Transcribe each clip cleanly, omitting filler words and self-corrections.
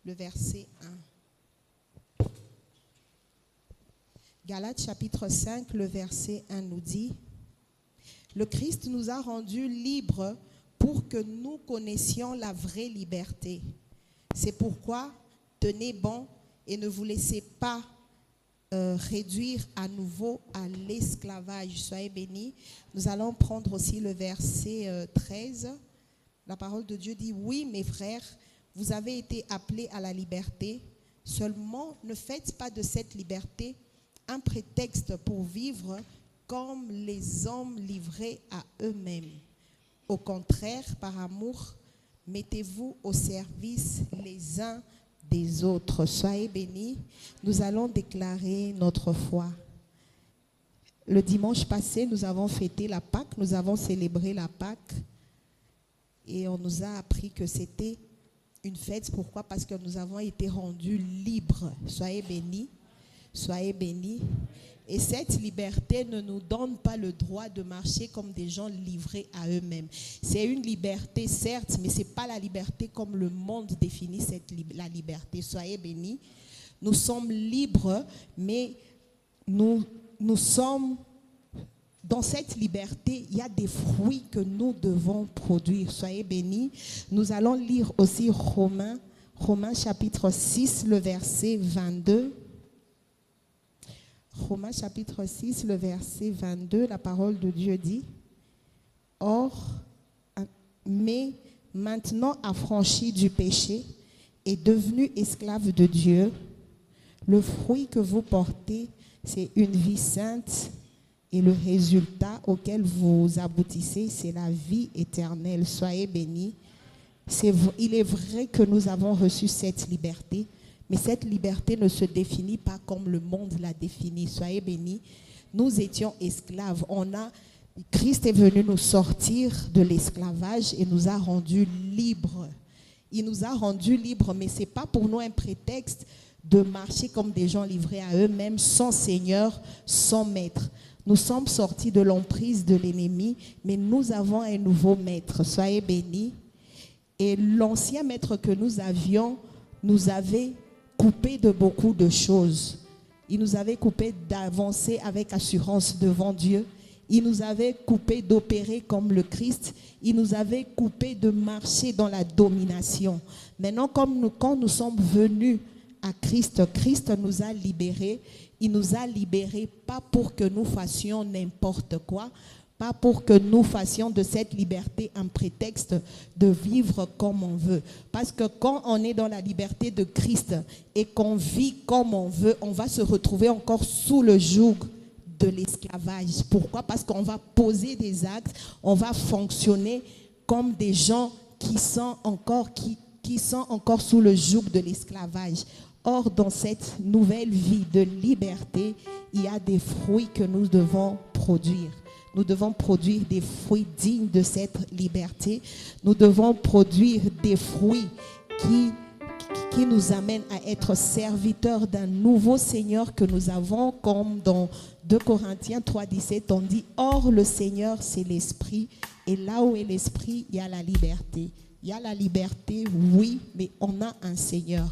le verset 1. Galates chapitre 5, le verset 1 nous dit: le Christ nous a rendus libres pour que nous connaissions la vraie liberté. C'est pourquoi tenez bon et ne vous laissez pas réduire à nouveau à l'esclavage. Soyez bénis. Nous allons prendre aussi le verset 13. La parole de Dieu dit: oui, mes frères, vous avez été appelés à la liberté. Seulement, ne faites pas de cette liberté un prétexte pour vivre comme les hommes livrés à eux-mêmes. Au contraire, par amour, mettez-vous au service les uns des autres. Soyez bénis. Nous allons déclarer notre foi. Le dimanche passé, nous avons fêté la Pâque, nous avons célébré la Pâque et on nous a appris que c'était une fête. Pourquoi? Parce que nous avons été rendus libres. Soyez bénis. Soyez bénis. Et cette liberté ne nous donne pas le droit de marcher comme des gens livrés à eux-mêmes. C'est une liberté, certes, mais ce n'est pas la liberté comme le monde définit la liberté. Soyez bénis. Nous sommes libres, mais nous sommes dans cette liberté. Il y a des fruits que nous devons produire. Soyez bénis. Nous allons lire aussi Romains chapitre 6, le verset 22. Romains chapitre 6, le verset 22, la parole de Dieu dit: or, mais maintenant affranchi du péché et devenu esclave de Dieu, le fruit que vous portez, c'est une vie sainte et le résultat auquel vous aboutissez, c'est la vie éternelle. Soyez bénis. Il est vrai que nous avons reçu cette liberté, mais cette liberté ne se définit pas comme le monde l'a définie. Soyez bénis. Nous étions esclaves. Christ est venu nous sortir de l'esclavage et nous a rendus libres. Il nous a rendus libres, mais ce n'est pas pour nous un prétexte de marcher comme des gens livrés à eux-mêmes, sans Seigneur, sans maître. Nous sommes sortis de l'emprise de l'ennemi, mais nous avons un nouveau maître. Soyez bénis. Et l'ancien maître que nous avions nous avait coupé de beaucoup de choses. Il nous avait coupé d'avancer avec assurance devant Dieu. Il nous avait coupé d'opérer comme le Christ. Il nous avait coupé de marcher dans la domination. Maintenant, quand nous sommes venus à Christ, Christ nous a libérés. Il nous a libérés pas pour que nous fassions n'importe quoi, pas pour que nous fassions de cette liberté un prétexte de vivre comme on veut. Parce que quand on est dans la liberté de Christ et qu'on vit comme on veut, on va se retrouver encore sous le joug de l'esclavage. Pourquoi? Parce qu'on va poser des actes, on va fonctionner comme des gens qui sont encore sous le joug de l'esclavage. Or, dans cette nouvelle vie de liberté, il y a des fruits que nous devons produire. Nous devons produire des fruits dignes de cette liberté. Nous devons produire des fruits qui nous amènent à être serviteurs d'un nouveau Seigneur que nous avons, comme dans 2 Corinthiens 3,17, on dit: or le Seigneur, c'est l'Esprit, et là où est l'Esprit, il y a la liberté. Il y a la liberté, oui, mais on a un Seigneur.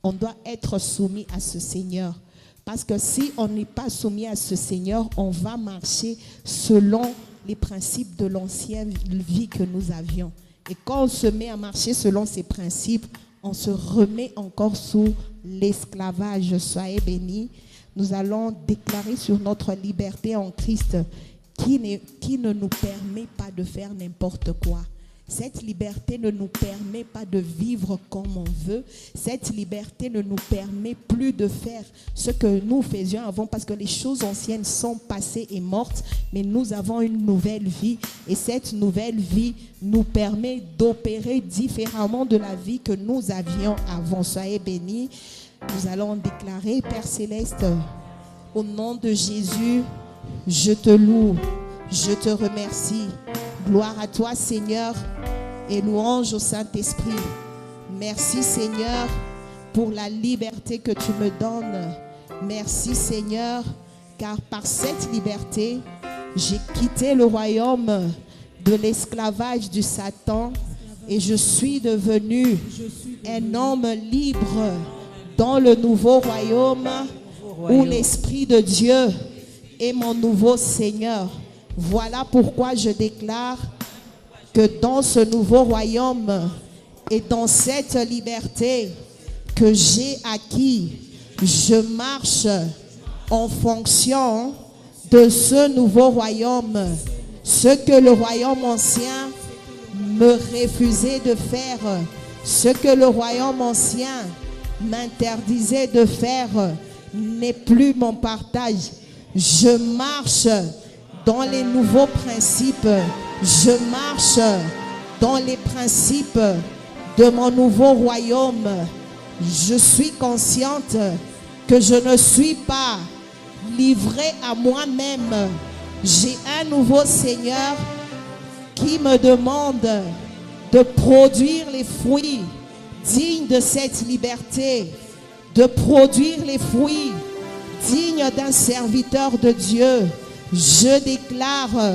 On doit être soumis à ce Seigneur. Parce que si on n'est pas soumis à ce Seigneur, on va marcher selon les principes de l'ancienne vie que nous avions. Et quand on se met à marcher selon ces principes, on se remet encore sous l'esclavage. Soyez bénis. Nous allons déclarer sur notre liberté en Christ qui ne nous permet pas de faire n'importe quoi. Cette liberté ne nous permet pas de vivre comme on veut. Cette liberté ne nous permet plus de faire ce que nous faisions avant, parce que les choses anciennes sont passées et mortes, mais nous avons une nouvelle vie, et cette nouvelle vie nous permet d'opérer différemment de la vie que nous avions avant. Soyez bénis. Nous allons déclarer: Père Céleste, au nom de Jésus, je te loue, je te remercie. Gloire à toi, Seigneur, et louange au Saint-Esprit. Merci, Seigneur, pour la liberté que tu me donnes. Merci, Seigneur, car par cette liberté, j'ai quitté le royaume de l'esclavage du Satan et je suis devenu un homme libre dans le nouveau royaume où l'Esprit de Dieu est mon nouveau Seigneur. Voilà pourquoi je déclare que dans ce nouveau royaume et dans cette liberté que j'ai acquis, je marche en fonction de ce nouveau royaume. Ce que le royaume ancien me refusait de faire, ce que le royaume ancien m'interdisait de faire, n'est plus mon partage. Je marche dans les nouveaux principes. Je marche dans les principes de mon nouveau royaume. Je suis consciente que je ne suis pas livrée à moi-même. J'ai un nouveau Seigneur qui me demande de produire les fruits dignes de cette liberté, de produire les fruits dignes d'un serviteur de Dieu. Je déclare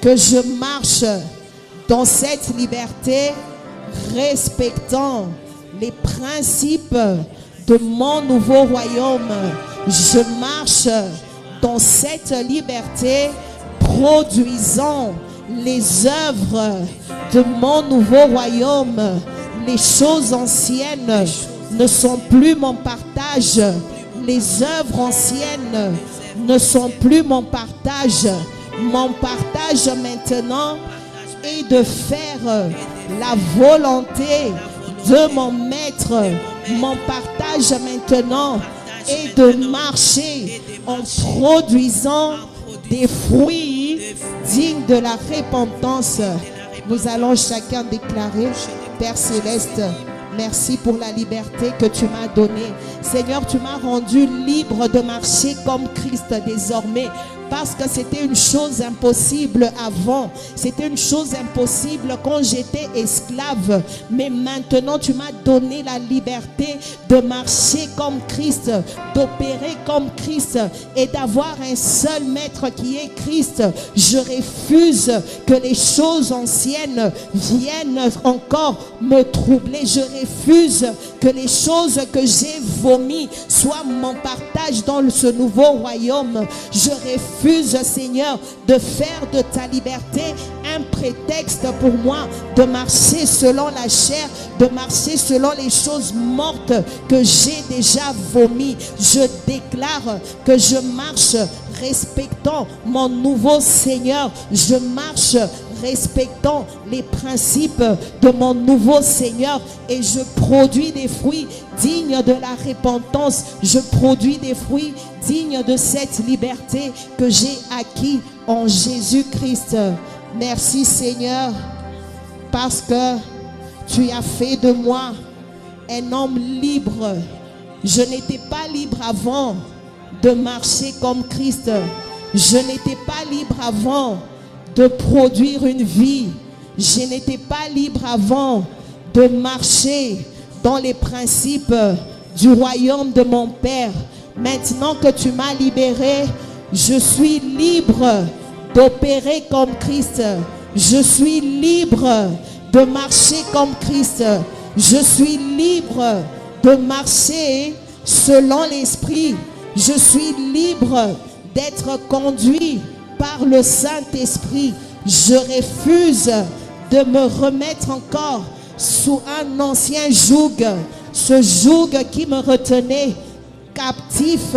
que je marche dans cette liberté, respectant les principes de mon nouveau royaume. Je marche dans cette liberté, produisant les œuvres de mon nouveau royaume. Les choses anciennes ne sont plus mon partage. Les œuvres anciennes ne sont plus mon partage. Mon partage maintenant est de faire la volonté de mon maître. Mon partage maintenant est de marcher en produisant des fruits dignes de la repentance. Nous allons chacun déclarer: Père Céleste, merci pour la liberté que tu m'as donnée. Seigneur, tu m'as rendu libre de marcher comme Christ désormais. Parce que c'était une chose impossible avant. C'était une chose impossible quand j'étais esclave. Mais maintenant, tu m'as donné la liberté de marcher comme Christ, d'opérer comme Christ et d'avoir un seul maître qui est Christ. Je refuse que les choses anciennes viennent encore me troubler. Je refuse que les choses que j'ai vomies soient mon partage dans ce nouveau royaume. Je refuse, Seigneur, de faire de ta liberté un prétexte pour moi de marcher selon la chair, de marcher selon les choses mortes que j'ai déjà vomies. Je déclare que je marche respectant mon nouveau Seigneur. Je marche respectant les principes de mon nouveau Seigneur et je produis des fruits dignes de la repentance. Je produis des fruits dignes de cette liberté que j'ai acquis en Jésus-Christ. Merci Seigneur, parce que tu as fait de moi un homme libre. Je n'étais pas libre avant de marcher comme Christ. Je n'étais pas libre avant de produire une vie. Je n'étais pas libre avant de marcher dans les principes du royaume de mon Père. Maintenant que tu m'as libéré, je suis libre d'opérer comme Christ. Je suis libre de marcher comme Christ. Je suis libre de marcher selon l'Esprit. Je suis libre d'être conduit par le Saint-Esprit. Je refuse de me remettre encore sous un ancien joug, ce joug qui me retenait captif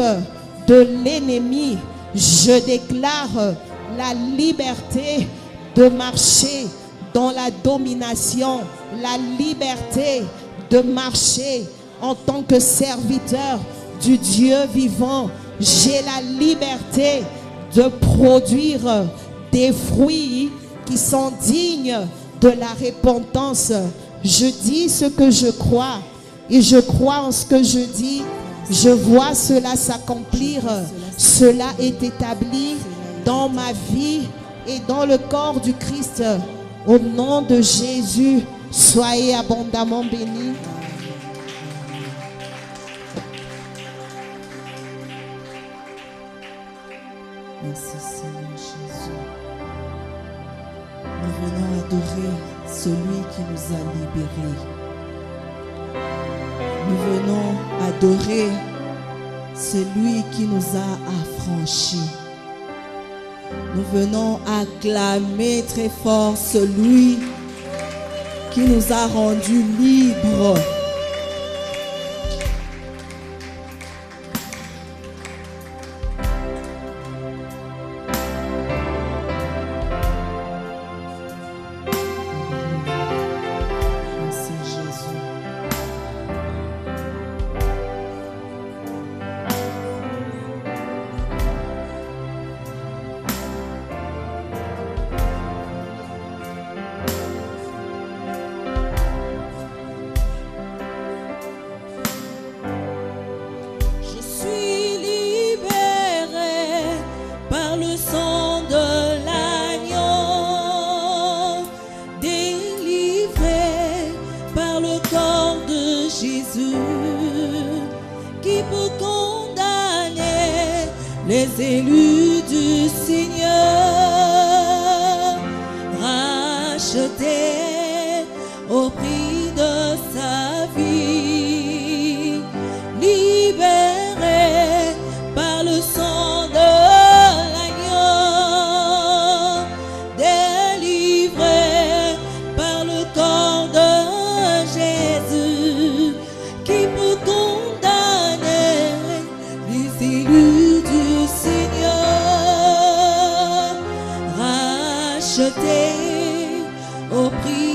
de l'ennemi. Je déclare la liberté de marcher dans la domination, la liberté de marcher en tant que serviteur du Dieu vivant. J'ai la liberté de produire des fruits qui sont dignes de la repentance. Je dis ce que je crois et je crois en ce que je dis. Je vois cela s'accomplir. Cela est établi dans ma vie et dans le corps du Christ. Au nom de Jésus, soyez abondamment bénis. Merci Seigneur Jésus. Nous venons adorer celui qui nous a libérés. Nous venons adorer celui qui nous a affranchis. Nous venons acclamer très fort celui qui nous a rendus libres. Les élus du Seigneur, rachetés au prix de sa vie, libérés par le sang de l'agneau, délivrés par le corps de Jésus, qui peut condamner les élus du Seigneur, racheté au prix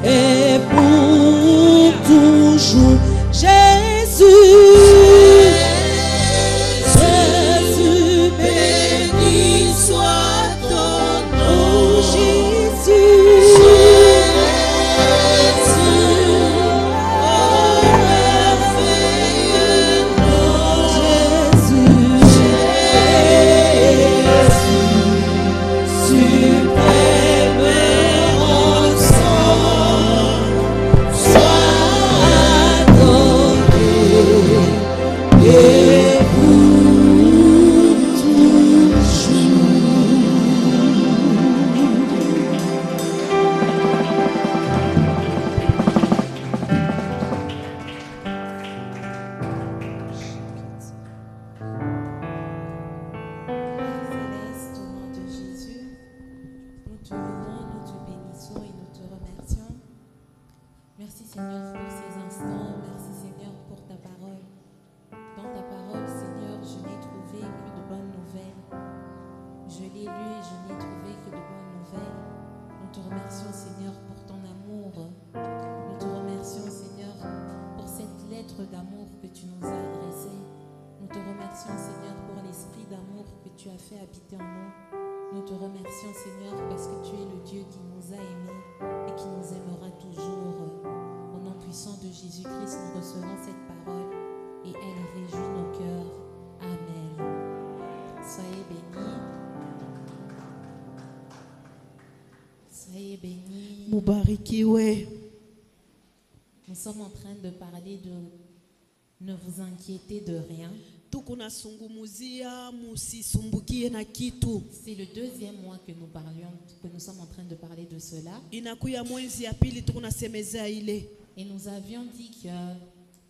et pour toujours. Jésus, Jésus, béni soit ton nom. Jésus, Seigneur, parce que tu es le Dieu qui nous a aimés et qui nous aimera toujours. Au nom puissant de Jésus-Christ, nous recevons cette parole et elle réjouit nos cœurs. Amen. Soyez bénis. Soyez bénis. Mubarikiwe. Nous sommes en train de parler de ne vous inquiétez de rien. Tukunasungumuzia musisumbukie na kitu. C'est le deuxième mois que nous sommes en train de parler de cela. Inakuya mwezi ya pili tukunasemezea ile. Et nous avions dit que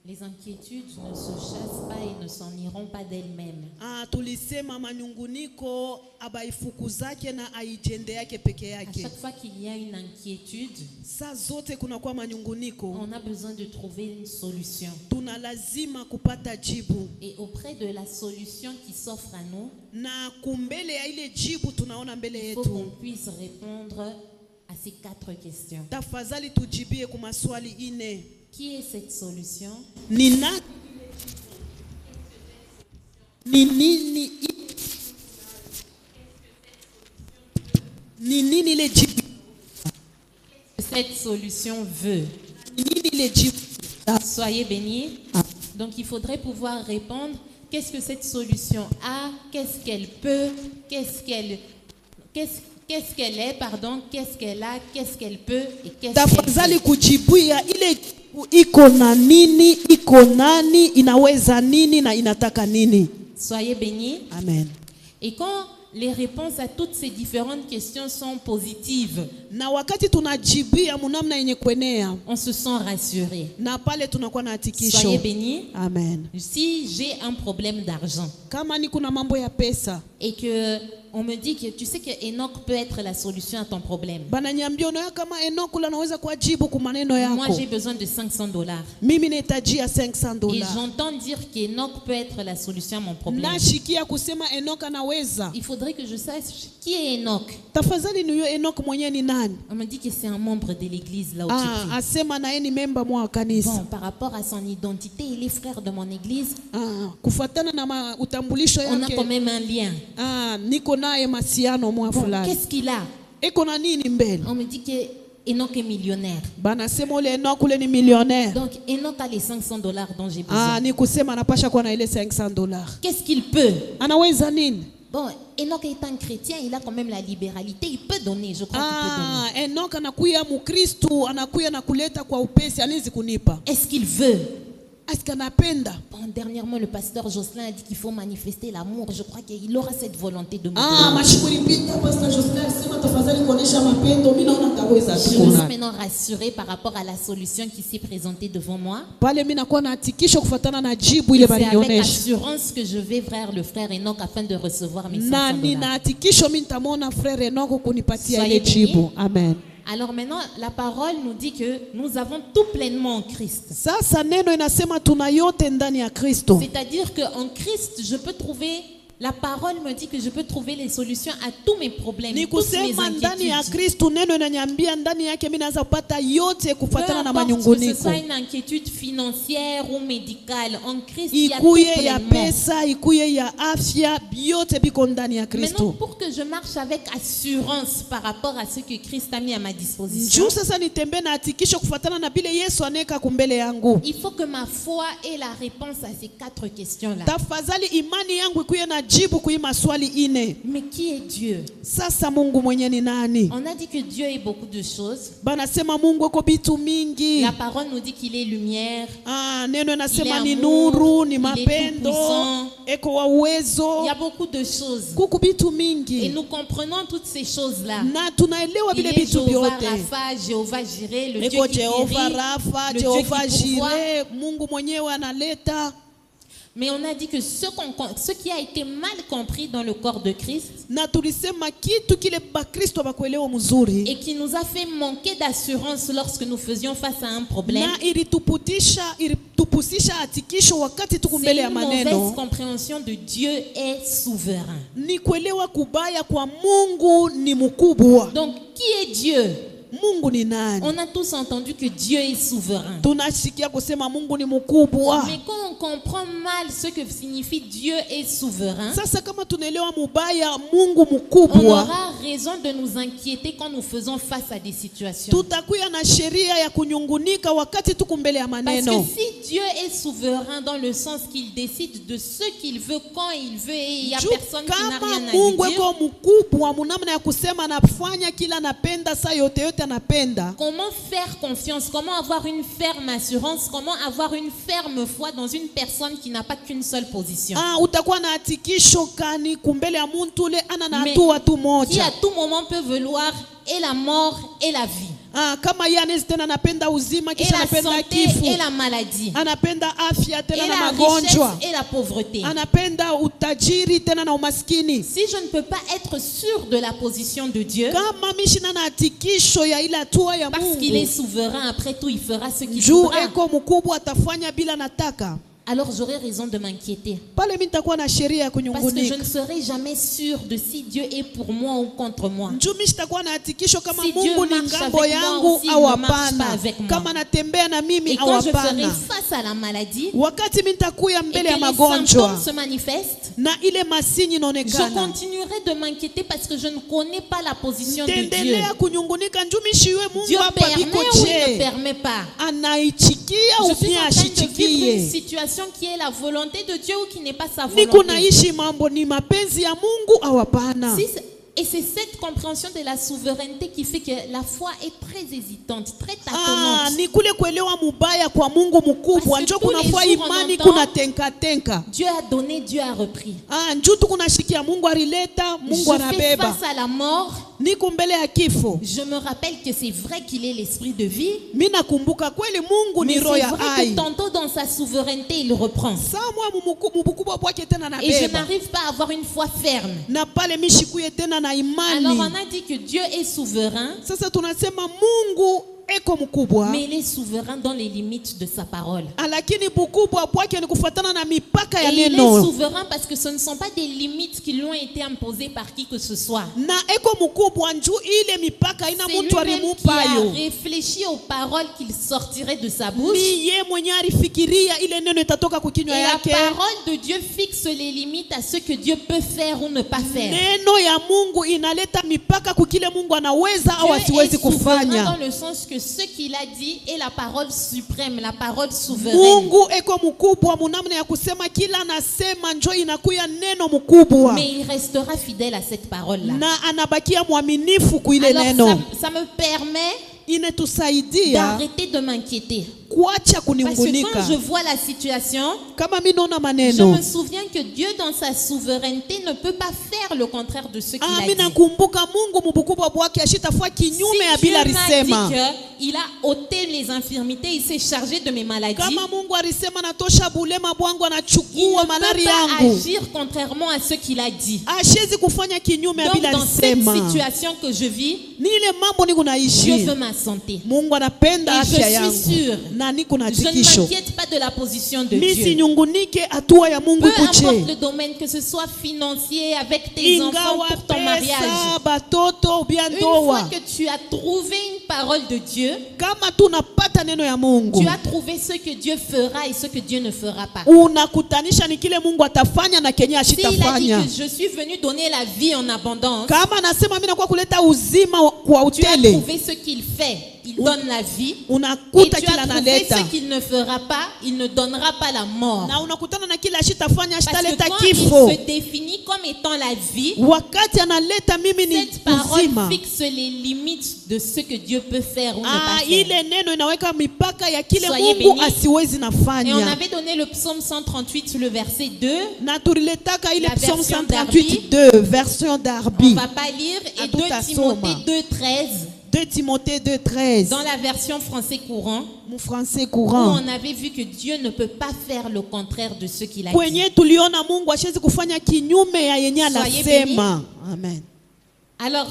les inquiétudes ne se chassent pas et ne s'en iront pas d'elles-mêmes. Tulisema manyunguniko abaifukuzake na aijende yake peke À yake. chaque fois qu'il y a une inquiétude, Saa zote kunakuwa manyunguniko, on a besoin de trouver une solution. tuna lazima kupata jibu. Et auprès de la solution qui s'offre à nous, Na kumbele ya ile jibu tunaona mbele il faut qu'on yetu. puisse répondre à ces 4 questions. Tafadhali tujibie kwa maswali ine. Qui est cette solution? Ni nani? Ni nini? Ni nini ile jibu? Cette solution veut. Ni nini ile jibu? Soyez bénis. Donc il faudrait pouvoir répondre. Qu'est-ce que cette solution a? Qu'est-ce qu'elle peut? Qu'est-ce qu'elle est, pardon? Qu'est-ce qu'elle a? Qu'est-ce qu'elle peut? Et qu'est-ce qu'elle Tafadhali fait? kujibuia ile iko na nini, iko nani, inaweza nini na inataka nini. Soyez bénis. Amen. Et quand les réponses à toutes ces différentes questions sont positives, Na wakati tunajibia munamna yenye kwenea, on se sent rassuré. na pale tunakuwa na Soyez hakikisho. bénis. Amen. Si j'ai un problème d'argent Kama ni kuna mambo ya pesa, et que on me dit que tu sais que Enoch peut être la solution à ton problème. bananiambia unaona kama Enoch anaweza kujibu kwa maneno Moi yako. j'ai besoin de $500. Mimi nahitajia Et $500. j'entends dire qu'Enoch peut être la solution à mon problème. Nashikia kusema Enoch anaweza. Il faudrait que je sache qui est Enoch. Tafadhali niyo Enoch mwenyewe ni nani? On me dit que c'est un membre de l'église là où tu pries. Asema na yeye ni memba mwa kanisa. Bon, par rapport à son identité, il est frère de mon église. Kufuatana na utambulisho On a quand yake. même un lien. Niko naye masiano mwa Bon, fulani. qu'est-ce qu'il a? Eko na nini mbele? On me dit que Enoch est millionnaire. Banasema ule Enoch ule ni millionnaire. Donc Enoch a les $500 dont j'ai besoin. Ni kusema anapasha kuwa na ile $500. Qu'est-ce qu'il peut? Anaweza nini? Bon, Enoch est un chrétien, il a quand même la libéralité, il peut donner, je crois qu'il peut donner. Enoch anakuya mukristu, anakuya na kuleta kwa upesi, anaweza kunipa. Est-ce qu'il veut? Est-ce qu'anapenda? Bon, dernièrement, le pasteur Jocelyn a dit qu'il faut manifester l'amour. Je crois qu'il aura cette volonté de me donner. Mashikulipita pastor Jocelyn sema tafadhali kuonesha mapendo, mimi naona taweza Je me kuona. suis maintenant rassurée par rapport à la solution qui s'est présentée devant moi. Pale mimi nakuwa na hakikisho kufuatana na jibu ile C'est avec balinionyesha. assurance que je vais vers le frère Enoch afin de recevoir mes Na $500. nina hakikisho mimi nitamwona frère Enoch kunipatia Soyez ile jibu. Amen. Alors maintenant, la parole nous dit que nous avons tout pleinement en Christ. Sasa neno inasema tuna yote ndani ya Kristo. C'est-à-dire qu'en Christ, je peux trouver, la parole me dit que je peux trouver les solutions à tous mes problèmes, Ni toutes mes kusema ndani ya inquiétudes. Kristo, neno inaniambia ndani yake mimi naweza kupata yote Peu kufuatana na importe que ce manyunguniko. soit une inquiétude financière ou médicale, en Christ, il y a tout Ikuye ya pleinement. pesa, ikuye ya afya, byote biko ndani ya Maintenant, Kristo. pour que je marche avec assurance par rapport à ce que Christ a mis à ma disposition, Juu sasa nitembe na hakikisho kufuatana na bile Yesu aneka kumbele yangu. il faut que ma foi ait la réponse à ces 4 questions-là. Tafadhali imani yangu ikuye na jibu kui maswali ine. Mais qui est Dieu? Sasa Mungu mwenye ni nani? On a dit que Dieu est beaucoup de choses. Banasema Mungu eko bitu mingi. La parole nous dit qu'il est lumière. Neno nasema Il est ni amour, nuru, ni il est mapendo, tout-puissant. eko wa uwezo. Il y a beaucoup de choses. Kuku bitu Et mingi. nous comprenons toutes ces choses-là. Na tunaelewa Il bile est bitu Jéhovah vyote. Rapha, Jéhovah Jireh, le Dieu Eko qui Jehova guérit, Rafa, le Dieu Jehova qui pourvoit. Jireh, Mungu mwenyewe analeta. Mais on a dit que ce qui a été mal compris dans le corps de Christ Na tulisema kitu kile bakristo bakuelewa mzuri. et qui nous a fait manquer d'assurance lorsque nous faisions face à un problème, Na ilitupusisha hakikisho wakati tuko c'est mbele ya une mauvaise maneno. compréhension de Dieu est souverain. Ni kuelewa kubaya kwa Mungu ni mkubwa. Donc, qui est Dieu? Mungu ni nani? On a tous entendu que Dieu est souverain. Tunasikia kusema Mungu ni mkubwa. Mais quand on comprend mal ce que signifie Dieu est souverain, Sasa kama tunaelewa mubaya Mungu on mkubwa, aura raison de nous inquiéter quand nous faisons face à des situations. tutakuya na sheria ya kunyungunika wakati tuko mbele ya Parce maneno. que si Dieu est souverain dans le sens qu'il décide de ce qu'il veut, quand il veut, et il n'y a Juu personne qui n'a kama rien à lui Mungu dire, eko mkubwa munamna ya kusema anafanya kila anapenda saa yote anapenda, comment faire confiance, comment avoir une ferme assurance, comment avoir une ferme foi dans une personne qui n'a pas qu'une seule position, utakuwa na hakikisho kani kumbele ya muntu ule ana na Mais hatua tu qui moja. à tout moment peut vouloir et la mort et la vie, Kama yeye anaweza tena anapenda uzima et kisha la anapenda santé kifo, et la maladie, anapenda afya et tena na la magonjwa, richesse et la pauvreté. anapenda utajiri tena na umaskini. Si je ne peux pas être sûr de la position de Dieu, Kama mishina na hakikisho ya ile hatua ya parce qu'il est Mungu, souverain, après tout, il fera ce qu'il juu voudra, eko mkubwa atafanya bila nataka, alors j'aurai raison de m'inquiéter. pale mimi nitakuwa na sheria ya Parce que je kunyungunika. ne serai jamais sûr de si Dieu est pour moi ou contre moi. Njoo mimi sitakuwa na hakikisho kama Si Mungu Dieu ni marche ngambo avec moi yangu aussi, il au ne marche pas hapana, avec moi. kama natembea na mimi Et au quand je ferai hapana. face à la maladie, Wakati mimi nitakuya et mbele que ya les magonjwa symptômes se manifestent, na ile masini je inaonekana, continuerai de m'inquiéter parce que je ne connais pas la position de Dieu. nitaendelea kunyungunika. Njoo mimi shiwe Mungu Dieu hapa permet biko ou il ne je permet pas. anaichikia Je au suis bien en train de vivre une ashichikie. situation qui est la volonté de Dieu ou qui n'est pas sa volonté. Niko naishi mambo ni mapenzi ya Mungu au hapana? Et c'est cette compréhension de la souveraineté qui fait que la foi est très hésitante, très tâtonnante. Ni kule kuelewa mubaya kwa Mungu mkubwa, Parce que njoo tous les kunafua jours imani, on entend, kuna tenka. Dieu a donné, Dieu a repris. Njoo tu kunashikia Mungu alileta, Mungu Je fais anabeba. face à la mort. Niko mbele ya kifo. Je me rappelle que c'est vrai qu'il est l'esprit de vie. Mimi nakumbuka kweli Mungu Mais ni roho c'est ya vrai ai. que tantôt dans sa souveraineté, il reprend. Samwa mukubwa bwake tena Et je nabeba. n'arrive pas à avoir une foi ferme. Na pale mishikuye tena na imani. Alors on a dit que Dieu est souverain, Sasa tunasema Mungu eko mkubwa, mais il est souverain dans les limites de sa parole. lakini bukubwa bwake ni kufuatana na mipaka ya Et il est neno. souverain parce que ce ne sont pas des limites qui lui ont été imposées par qui que ce soit. Na eko mkubwa njuu ile mipaka ina C'est mtu lui-même qui a alimupayo. réfléchi aux paroles qu'il sortirait de sa bouche. Ni ye mwenye alifikiria ile neno itatoka kwa kinywa Et la yake. parole de Dieu fixe les limites à ce que Dieu peut faire ou ne pas faire. Neno ya Mungu inaleta mipaka kukile Mungu anaweza au Dieu asiwezi est souverain kufanya. dans le sens que ce qu'il a dit est la parole suprême, la parole souveraine. Mungu eko mkubwa munamna ya kusema kila anasema njoo inakuya neno mkubwa. Mais il restera fidèle à cette parole-là. Na anabakia mwaminifu kuile Alors neno. ça me permet Inetusaidia d'arrêter de m'inquiéter. kuacha Parce que quand kuniungunika. je vois la situation, Kama mimi naona je maneno, me souviens que Dieu dans sa souveraineté ne peut pas faire le contraire de ce qu'il a mimi dit. nakumbuka Mungu mubukubwa bwake ashitafua kinyume ya Si Dieu bila m'a alisema. dit qu'il a ôté les infirmités, il s'est chargé de mes maladies, Kama Mungu alisema natosha bulema bwangu il anachukua ne malari peut pas yangu, agir contrairement à ce qu'il a dit. ashezi kufanya kinyume ya Donc bila dans cette alisema. situation que je vis, Ni ile mambo niko Dieu naishi. veut ma santé. Mungu anapenda Et afya je suis yangu. sûre, Na niko na je ne hakikisho. m'inquiète pas de la position de Mimi Dieu. sinyungunike hatua ya Mungu Peu importe kuche. le domaine, que ce soit financier, avec tes enfants, Ingawa pour ton pesa, mariage. batoto, bien Une fois ndoa. que tu as trouvé une parole de Dieu, Kama tunapata neno ya Mungu, tu as trouvé ce que Dieu fera et ce que Dieu ne fera pas. unakutanisha ni kile Mungu atafanya na kenye S'il a dit ashitafanya. que je suis venu donner la vie en abondance, Kama nasema mimi nakuwa kuleta uzima kwa tu as utele, trouvé ce qu'il fait. Il donne la vie. Et unakuta tu kila as trouvé analeta. ce qu'il ne fera pas. Il ne donnera pas la mort. Na unakutana na kile ashitafanya, Parce que ashitaleta quand kifo. il se définit comme étant la vie, Wakati analeta mimi ni cette parole uzima. fixe les limites de ce que Dieu peut faire ou ne Ah, pas faire. ile neno inaweka mipaka ya kile Soyez Mungu bénis. asiwezi Et on nafanya. avait donné le psaume 138, le verset 2. Na tuliletaka ile La Psalm version 138:2, version On Darby. ne va pas lire. Et 2 Hatutasoma. Timothée 2,13 2 Timothée 2:13. dans la version français courant, Mu français où courant. on avait vu que Dieu ne peut pas faire le contraire de ce qu'il a dit. Kwenye tuliona Mungu ashezi kufanya kinyume ya yenye Soyez anasema. Amen. Alors,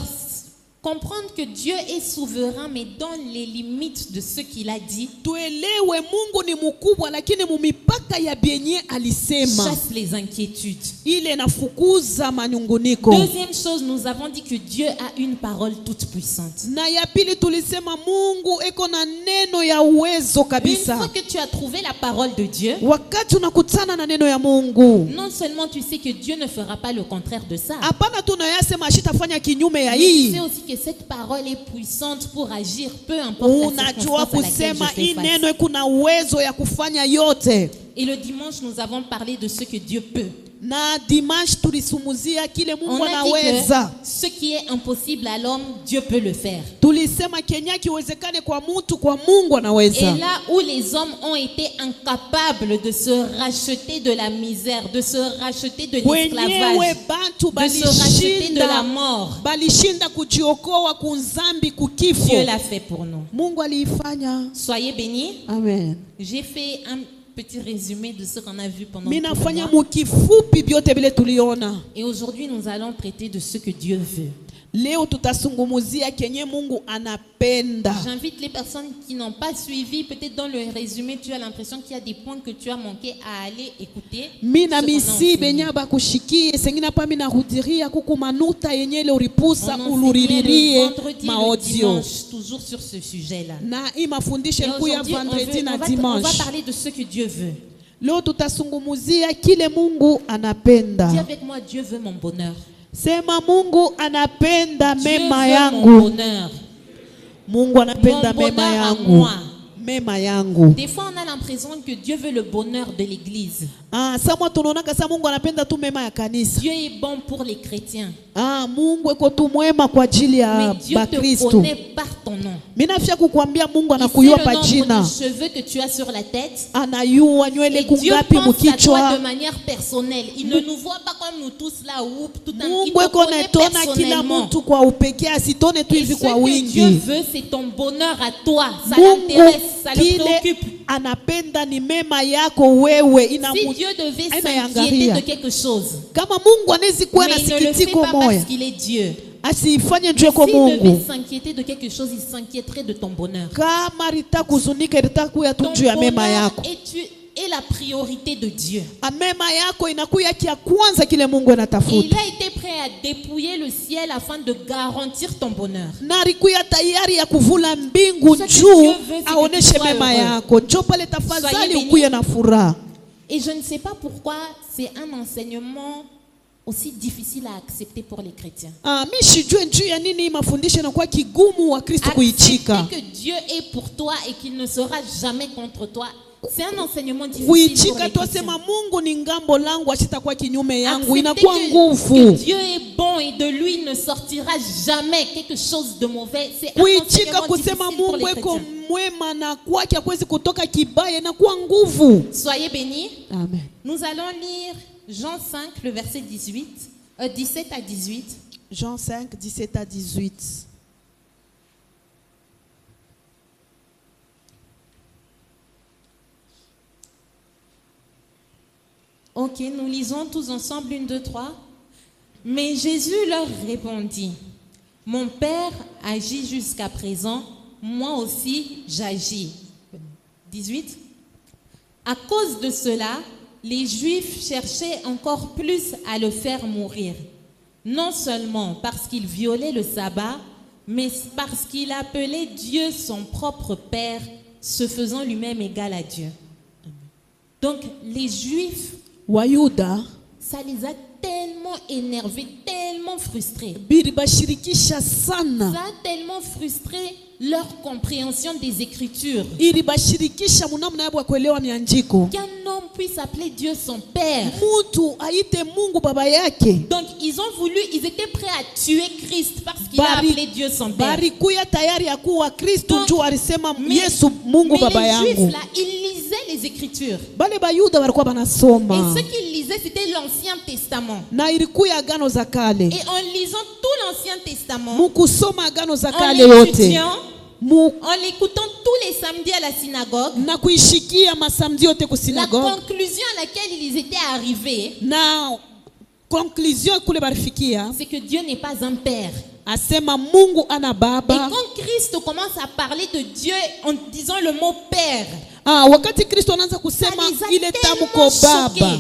Comprendre que Dieu est souverain, mais dans les limites de ce qu'il a dit. Tuelewe Mungu ni mkubwa lakini mumipaka ya bienye alisema. Chasse les inquiétudes. Ile nafukuza manyunguniko. Deuxième chose, nous avons dit que Dieu a une parole toute puissante. Na ya pili tulisema Mungu eko na neno ya uwezo Une kabisa. fois que tu as trouvé la parole de Dieu, Wakati unakutana na neno ya Mungu, non seulement tu sais que Dieu ne fera pas le contraire de ça, hapana tunayasema ashitafanya kinyume ya mais tu hii. sais aussi que cette parole est puissante pour agir, peu importe la Unajua circonstance à laquelle kusema je fais hii face. neno kuna uwezo ya kufanya yote. Et le dimanche, nous avons parlé de ce que Dieu peut. Na dimanche tulisumuzia kile On Mungu a dit anaweza. que ce qui est impossible à l'homme, Dieu peut le faire. Tulisema Kenya kiwezekane kwa mtu, kwa Mungu anaweza. Et là où les hommes ont été incapables de se racheter de la misère, de se racheter de Wenyewe l'esclavage, bantu de se racheter de la balishinda mort, balishinda kujiokoa kunzambi kukifo. Dieu l'a fait pour nous. Mungu aliifanya. Soyez bénis. Amen. J'ai fait un petit résumé de ce qu'on a vu pendant tout le Minafanya mois. mukifupi byote bile tuliona. Et aujourd'hui, nous allons traiter de ce que Dieu veut. Leo tutasungumuzia kenye Mungu anapenda. J'invite les personnes qui n'ont pas suivi, peut-être dans le résumé, tu as l'impression qu'il y a des points que tu as manqué à aller écouter. Mina ce qu'on a misi enseigné. benya bakushikie sengina pa mina hudiria kuku manuta yenye le uripusa On enseignait uluririe le vendredi, le maaudio. dimanche, toujours sur ce sujet-là. Na hii mafundisho Et yalikuwa ya aujourd'hui, vendredi na on va dimanche. parler de ce que Dieu veut. Leo tutasungumuzia kile Mungu Dis anapenda. avec moi, Dieu veut mon bonheur. Sema Mungu anapenda Dieu mema veut yangu. mon bonheur. Mungu anapenda Mon mema bonheur à yangu. moi. Mema yangu. Des fois, on a l'impression que Dieu veut le bonheur de l'église. Samwa tunaona kasa Mungu anapenda tu mema ya kanisa. Dieu est bon pour les chrétiens. Mungu eko tu mwema kwa ajili ya Mais Dieu te Bakristo. connaît par ton nom. Mimi nafia kukuambia Mungu Il sait anakuyua le pa nombre jina. de cheveux que tu as sur la tête. Anayua Et nywele Dieu kungapi pense à toi mkichwa. de manière personnelle. Il ne nous voit pas comme nous tous là. Tout un, il Mungu te eko connaît netona kila personnellement. mtu kwa upekee, asitone tu Et hivi ce kwa que Dieu wingi. veut, c'est ton bonheur à toi. Ça Mungu l'intéresse, ça le kile préoccupe. anapenda ni mema yako wewe. Si Dieu devait s'inquiéter Imeangalia. de quelque chose, Kama Mungu anawezi kuwa na mais il ne le fait sikitiko pas moya, parce qu'il est Dieu. asifanye njoo kwa S'il devait Mungu. s'inquiéter de quelque chose, il s'inquiéterait de ton bonheur. Kama litakuzunika litakuya tu Ton juu ya mema bonheur yako. est la priorité de Dieu. Mema yako inakuya kia kwanza kile Mungu Et anatafuta. il a été prêt à dépouiller le ciel afin de garantir ton bonheur. Na alikuya tayari ya kuvula mbingu Ce que juu Dieu veut, c'est que aoneshe tu sois mema heureux. yako. Njoo pale Soyez tafadhali bénis. ukuye na furaha. Et je ne sais pas pourquoi c'est un enseignement aussi difficile à accepter pour les chrétiens. Mimi sijue njuu ya nini hii mafundisho yanakuwa kigumu wa Kristo kuichika. Accepter que Dieu est pour toi et qu'il ne sera jamais contre toi. C'est un enseignement difficile pour Kuichika les twasema chrétiens. Mungu ni ngambo langu asitakuwa kinyume yangu, Accepter inakuwa que nguvu. Dieu est bon et de lui ne sortira jamais quelque chose de mauvais. C'est un Kuichika enseignement kusema difficile pour Mungu les eko chrétiens. mwema na kwake hakuwezi kutoka kibaya, inakuwa nguvu. Soyez bénis. Amen. Nous allons lire Jean 5, le verset 17 à 18. Jean 5, 17 à 18. Ok, nous lisons tous ensemble, 1, 2, 3. Mais Jésus leur répondit, mon Père agit jusqu'à présent, moi aussi j'agis. 18. À cause de cela, les Juifs cherchaient encore plus à le faire mourir. Non seulement parce qu'il violait le sabbat, mais parce qu'il appelait Dieu son propre Père, se faisant lui-même égal à Dieu. Donc les Juifs, Wayuda ça les a tellement énervés, tellement frustrés. bilibashirikisha sana. Ça a tellement frustré leur compréhension des Écritures. Ilibashirikisha munamna yabo ya kuelewa miandiko. Qu'un homme puisse appeler Dieu son Père. Mutu aite Mungu baba yake. Donc ils étaient prêts à tuer Christ parce qu'il a appelé Dieu son Père. Barikuya tayari ya kuwa Kristo Donc, juu alisema mais- Yesu Mungu baba les Juifs yangu. là, ils lisaient les Écritures. Bale bayuda walikuwa Et banasoma. ce qu'ils lisaient, c'était l'Ancien Testament. Na ilikuya agano za kale. Et en lisant tout l'Ancien Testament, Mukusoma agano za en kale yote. l'étudiant, Mu en l'écoutant tous les samedis à la synagogue, na kuishikia masamdi yote ku la synagogue. conclusion à laquelle ils étaient arrivés, Na conclusion kule barifikia c'est que Dieu n'est pas un père. Asema Mungu ana Et baba. quand Christ commence à parler de Dieu en disant le mot Père, Wakati Kristo anaanza kusema Ça les a ile tellement tamko baba choqués.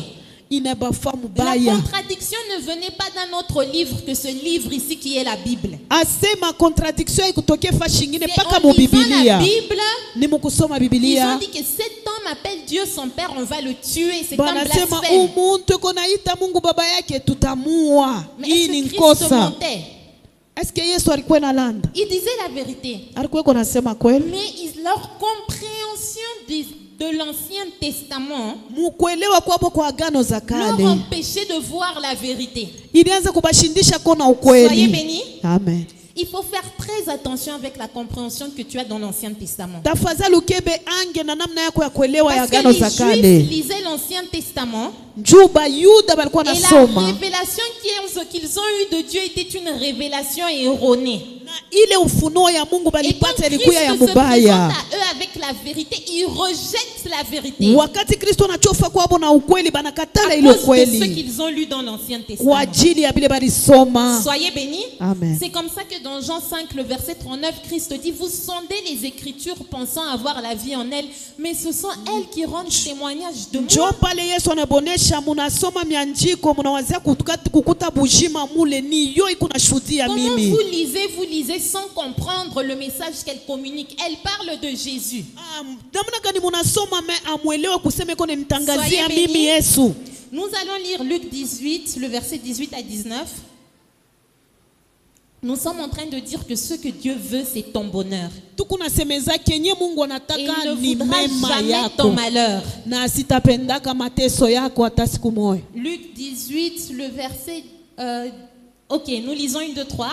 inabafa la mubaya. contradiction ne venait pas d'un autre livre que ce livre ici qui est la Bible. Asema contradiction ikutokea fashi ingine C'est paka en mu lisant la Biblia. Bible, Ni mukusoma ils ont Biblia. dit que cet homme appelle Dieu son Père, on va le tuer, c'est un Banasema blasphème. umuntu konaita Mungu baba yake tutamua. Mais Hii est-ce ni que Christ nkosa. mentait? Est-ce que Yesu alikuwa nalanda? Il disait la vérité. Alikuwa konasema kweli? Mais leur compréhension de l'Ancien Testament Mukuelewa kwabo kwa agano za leur kale empêchait de voir la vérité. ilianza kubashindisha kona Soyez ukweli. bénis. Amen. Il faut faire très attention avec la compréhension que tu as dans l'Ancien Testament. Tafadhali ukebe ange na namna yako ya kuelewa ya Parce que agano les za Juifs kale. lisaient l'Ancien Testament Juba Yuda balikuwa et la nasoma révélation qu'ils ont eue de Dieu était une révélation erronée. na ile ufunuo ya Mungu Et quand balipata Christ ilikuwa ya se présente mubaya. à eux avec la vérité, ils rejettent la vérité Wakati Kristo anachofa kwabo na ukweli banakatala à ile cause de ce ukweli qu'ils ont lu dans l'Ancien kwa Testament. ajili ya bile balisoma. Soyez bénis. Amen. C'est comme ça que dans Jean 5, le verset 39, Christ dit, vous sondez les Écritures pensant avoir la vie en elles, mais ce sont elles qui rendent témoignage de Njo moi. pale Yesu anabonesha munasoma mianjiko munawazia kukuta bujima mule ni yo iko nashuhudia Comment mimi. vous lisez sans comprendre le message qu'elle communique. Elle parle de Jésus. Namna gani munasoma me amwelewe kusema iko nitangazia Soyez bénis. mimi Yesu. Nous allons lire Luc 18, le verset 18 à 19. Nous sommes en train de dire que ce que Dieu veut, c'est ton bonheur. Tuku nasemeza kenye Mungu Et il anataka ne ni voudra mema jamais ton yako malheur. na sitapendaka mateso yako hata siku moja. Luc 18, le verset... ok, nous lisons 1, 2, 3.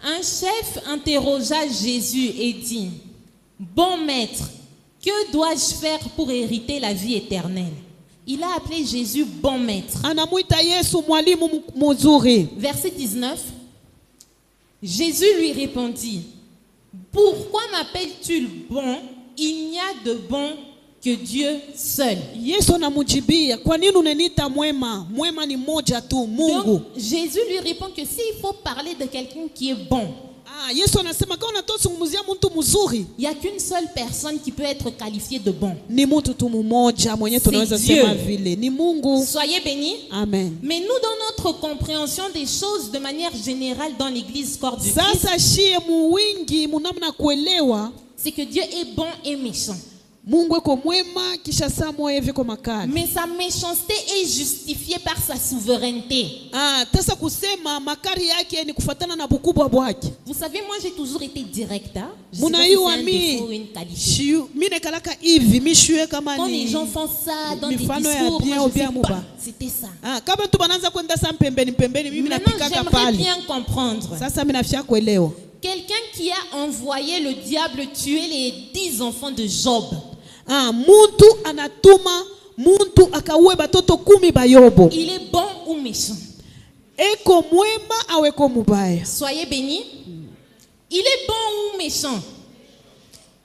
Un chef interrogea Jésus et dit, « Bon maître, que dois-je faire pour hériter la vie éternelle ?» Il a appelé Jésus « bon maître ». Anamuita Yesu mwalimu mzuri. Verset 19. Jésus lui répondit, « Pourquoi m'appelles-tu le bon? Il n'y a de bon que Dieu seul. » Yesu anamujibia, kwa nini unaniita mwema? Mwema ni moja tu, Mungu. Donc, Jésus lui répond que s'il faut parler de quelqu'un qui est bon, Yesu anasema kama unatozungumzia mtu mzuri, il n'y a qu'une seule personne qui peut être qualifiée de bon. ni mtu tu mmoja mwenye tunaweza C'est Dieu. sema vile, ni Mungu. Soyez bénis. Amen. Mais nous, dans notre compréhension des choses de manière générale dans l'église corps du Christ, Sasa shie muwingi munamna kuelewa c'est que Dieu est bon et méchant. Mungu eko mwema kisha saa moja hivi kwa makali. Mais sa méchanceté est justifiée par sa souveraineté. Tasa kusema makari yake ni kufatana na bukubwa bwake. Vous savez, moi j'ai toujours été direct. Hein? Je sais Muna pas si yu c'est un ami défaut ou une qualité. mine kalaka hivi mishue kama Quand ni les gens font ça dans des mifano ya discours, bien moi ou je bien fais muba. pas. C'était ça. Kama tu bananza kwenda sa pembeni mimi Maintenant, napikaka j'aimerais pale. bien comprendre. Sasa mimi nafia kuelewa. Quelqu'un qui a envoyé le diable tuer les 10 enfants de Job. Muntu anatuma muntu akaue batoto 10 ba Yobo. Il est bon ou méchant? Eko mwema au eko mubaya? Soyez bénis. Il est bon ou méchant?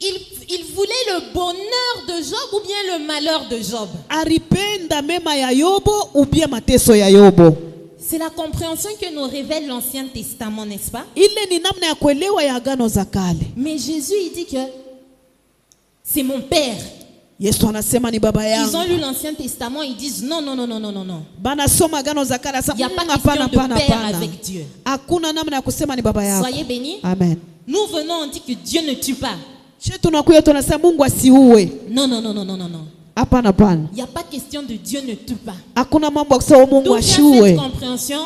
Il voulait le bonheur de Job ou bien le malheur de Job? Aripenda mema ya Yobo ou bien mateso ya Yobo? C'est la compréhension que nous révèle l'Ancien Testament, n'est-ce pas? Ile ni namna ya kuelewa ya agano za kale. Mais Jésus, il dit que c'est mon Père. Yesu anasema ni baba Ils ont yangu. lu l'Ancien Testament, ils disent non, non, non, non, non, non, non. Bana soma agano za kale Il n'y a pas hapana question de père hapana. avec Dieu. Hakuna namna ya kusema ni baba yako. Soyez bénis. Amen. Nous venons, on dit que Dieu ne tue pas. She tunakuya tunasema Mungu asiue. Non, non, non, non, non, non, non. Hapana hapana. Il n'y a pas question de Dieu ne tue pas. Hakuna mambo ya kusema Mungu D'où vient cette ashiue. compréhension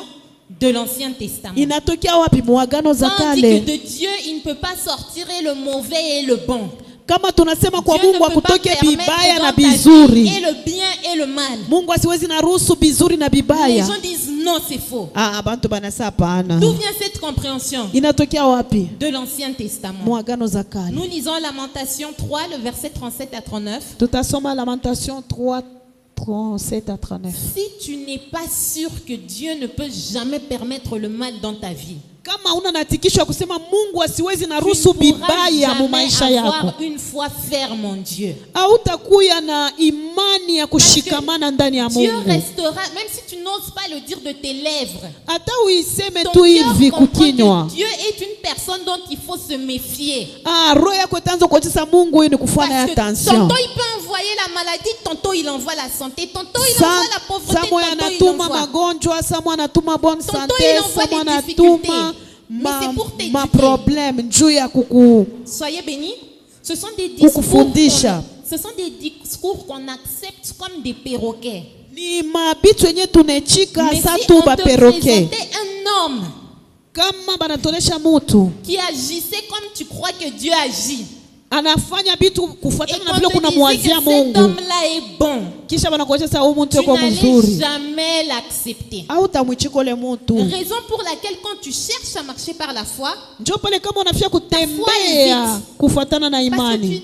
de l'Ancien Testament? Inatokea wapi muagano za Quand on dit que kale? de Dieu, il ne peut pas sortir le mauvais et le bon. Kama tunasema kwa Dieu ne Mungu peut pas akutoke permettre bibaya na dans ta vie bizuri. et le bien et le mal. Mungu asiwezi na ruhusu bizuri na Les bibaya. gens disent non, c'est faux. Bantu banasa hapana. D'où vient cette compréhension Inatokea wapi? de l'Ancien Testament? Muagano za kale. Nous lisons Lamentation 3, le verset 37 à 39. Tutasoma Lamentation 3 37 à 39. Si tu n'es pas sûr que Dieu ne peut jamais permettre le mal dans ta vie, kama una natikisho ya kusema Mungu asiwezi tu naruhusu ne pourras bibaya mu maisha jamais yako, avoir une foi ferme en Dieu. hautakuwa na imani ya kushikamana ndani ya Dieu Mungu. restera, même si tu n'oses pas le dire de tes lèvres. Hata uiseme Ton tu cœur hivi comprend kukinywa, que Dieu est une personne dont il faut se méfier. roho yako itaanza kuonyesha Mungu huyu ni kufanya Parce que attention. tantôt il peut envoyer la maladie, tantôt il envoie la santé, tantôt il envoie la pauvreté, Samo tantôt il anatuma envoie. magonjwa, samo anatuma bonne Tantôt santé, il envoie samo des anatuma difficultés. Mais c'est pour t'éduquer. ma problème juu ya kuku. Soyez bénis. Ce sont des discours Kukufundisha. qu'on accepte comme des perroquets. Ni mabitu yenye tunechika Mais sa si tu on ba te perroquet. présentait un homme Kama banatonesha mutu qui agissait comme tu crois que Dieu agit, anafanya bitu et kufuatana na qu'on vile te kuna disait que mwazia cet Mungu, homme-là est bon, kisha banakuonyesha sa huyu mtu tu yuko n'allais mzuri, jamais l'accepter. au tamwichiko le mutu. Raison pour laquelle quand tu cherches à marcher par la foi, Njo pale kama unafia foi kutembea est vite. kufuatana na parce que tu imani,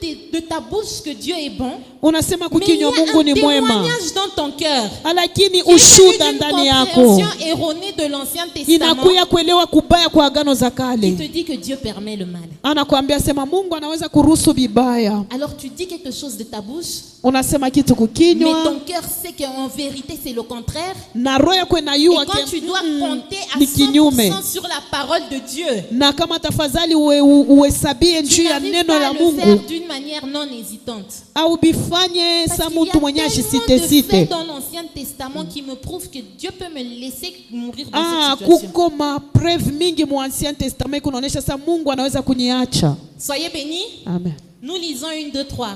dis de ta bouche que Dieu est bon, unasema mais il y a kukinywa Mungu un ni mwema, témoignage dans ton cœur. lakini Qui est ushuda d'une ndani yako compréhension erronée de l'Ancien Testament inakuya kuelewa kubaya kwa agano za qui kale. te dit que Dieu permet le mal. Anakuambia sema Mungu anaweza kuruhusu vibaya, Alors tu dis quelque chose de ta bouche, unasema kitu mais kukinywa ton cœur sait qu'en vérité c'est le contraire. na roho yako Et inayua quand tu dois compter à ni kinyume, 100% sur la parole de Dieu, na kama tafadhali uhesabie tu juu ya n'arrives neno pas la à le faire Mungu, d'une manière non hésitante. au bifanye Parce sa qu'il y a mtu mwenye tellement de ashisitesite. faits dans l'Ancien Testament qui me prouvent que Dieu peut me laisser mourir dans cette situation. Kuko mapreve mingi mu Ancien Testament kunaonesha sa Mungu anaweza kuniacha. Soyez bénis. Amen. Nous lisons 1, 2, 3.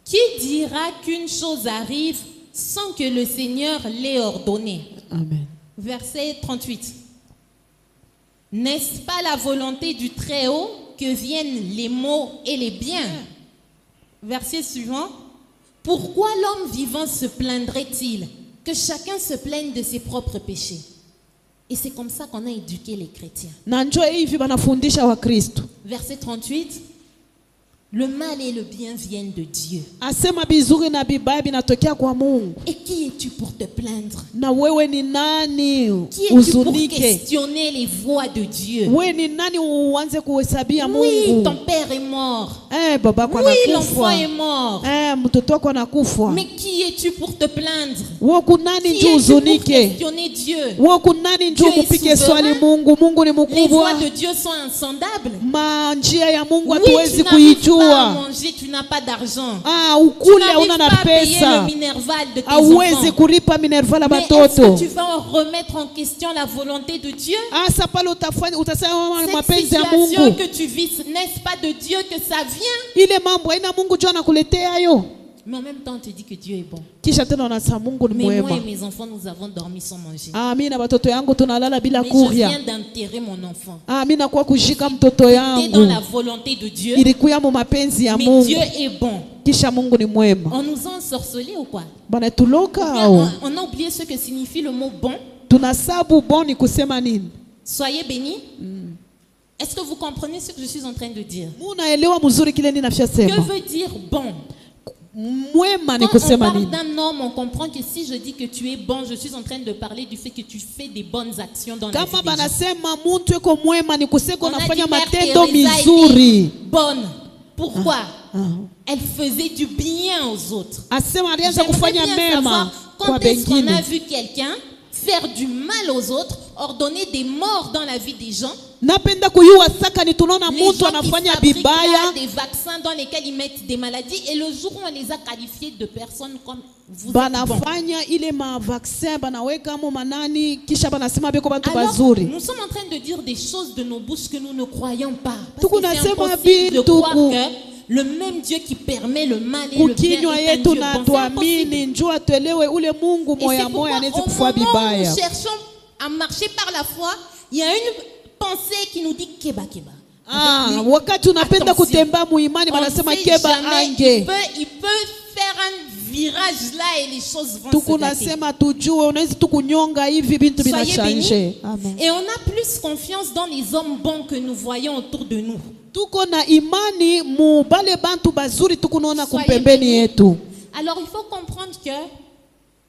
Qui dira qu'une chose arrive sans que le Seigneur l'ait ordonné? Amen. Verset 38. N'est-ce pas la volonté du Très-Haut que viennent les maux et les biens? Verset suivant. Pourquoi l'homme vivant se plaindrait-il? Que chacun se plaigne de ses propres péchés. Et c'est comme ça qu'on a éduqué les chrétiens. Na njoo hivi banafundisha wa Kristo. Verset 38. Le mal et le bien viennent de Dieu. Asema bizuri na bibaya binatokea kwa Mungu. Et qui es-tu pour te plaindre? Na wewe ni nani Qui es-tu pour uzunike? questionner les voies de Dieu? Wewe ni nani uanze kuhesabia Oui, Mungu? ton père est mort. Babako Oui, l'enfant anakufa. est mort. Mtoto wako anakufa. Mais qui es-tu pour te plaindre? Wewe kunani Qui njoo es-tu pour uzunike? questionner Dieu? Wewe kunani njoo Dieu est kupige souverain. swali Mungu? Mungu ni Les voies mkubwa. de Dieu sont insondables. Njia ya Mungu Oui, hatuwezi tu n'arrives pas à kuijua. manger, tu n'as pas d'argent. Ukule Tu n'arrives hauna pas na à payer le pesa. minerval de tes Hauwezi enfants. kulipa minerva la Mais est-ce batoto. que tu vas remettre en question la volonté de Dieu? Asa pale utasema Cette mapenzi ya situation Mungu. que tu vis, n'est-ce pas de Dieu que ça vient? Ile mambo haina Mungu jua anakuletea hayo. Mais en même temps, on te dit que Dieu est bon. Kisha tena unasema Mungu ni Mais moi et mwema. mes enfants, nous avons dormi sans manger. Mimi na watoto yangu tunalala bila Mais je viens kuria. d'enterrer mon enfant. Mimi nakuwa kushika mtoto T'es dans yangu. la volonté de Dieu. Ilikuya mu mapenzi ya Mais Mungu. Dieu est bon. Kisha Mungu ni mwema. On nous a ensorcelés ou quoi? Bana tuloka Bien, au. on a oublié ce que signifie le mot bon. Tunasabu bon ni kusema nini? Soyez bénis. Est-ce que vous comprenez ce que je suis en train de dire? Munaelewa mzuri kile ninafia Que sema. veut dire bon? Mwema ni Quand on kusema parle nini? d'un homme, on comprend que si je dis que tu es bon, je suis en train de parler du fait que tu fais des bonnes actions dans la vie Kama des gens. banasema muntu eko mwema ni kusema On a unafanya dit Mère matendo Teresa mizuri. était bonne. Pourquoi? Elle faisait du bien aux autres. Asema alianza J'aimerais kufanya bien mema savoir kwa quand est-ce qu'on a bengine. vu quelqu'un faire du mal aux autres, ordonner des morts dans la vie des gens. Napenda kuyua saka ni tunaona Les mtu gens qui anafanya fabriquent bibaya là des vaccins dans lesquels ils mettent des maladies et le jour où on les a qualifiés de personnes comme vous êtes bons. banafanya ile ma vaccin banaweka mo manani kisha banasema beko bantu Alors, bazuri. nous sommes en train de dire des choses de nos bouches que nous ne croyons pas. Parce Tuku que c'est nasema impossible de vitu croire ku- que le même Dieu qui permet le mal et le bien Kukinywa est un yetu Dieu na bon. C'est impossible. tuamini njoo atuelewe ule Mungu Et moya c'est moya pourquoi anaweza au kufua moment où bibaya. nous cherchons à marcher par la foi, il y a une pensée qui nous dit keba keba. Wakati unapenda Attention. kutembea muimani On banasema sait keba jamais, ange. il peut faire un virage là et les choses vont Tuku se gâter. nasema tujue unaweza tukunyonga hivi bintu Soyez binachanje. bénis. Amen. Et on a plus confiance dans les hommes bons que nous voyons autour de nous. Tuko na imani mu bale bantu bazuri tukunaona Soyez kumpembeni bénis. yetu. Alors il faut comprendre que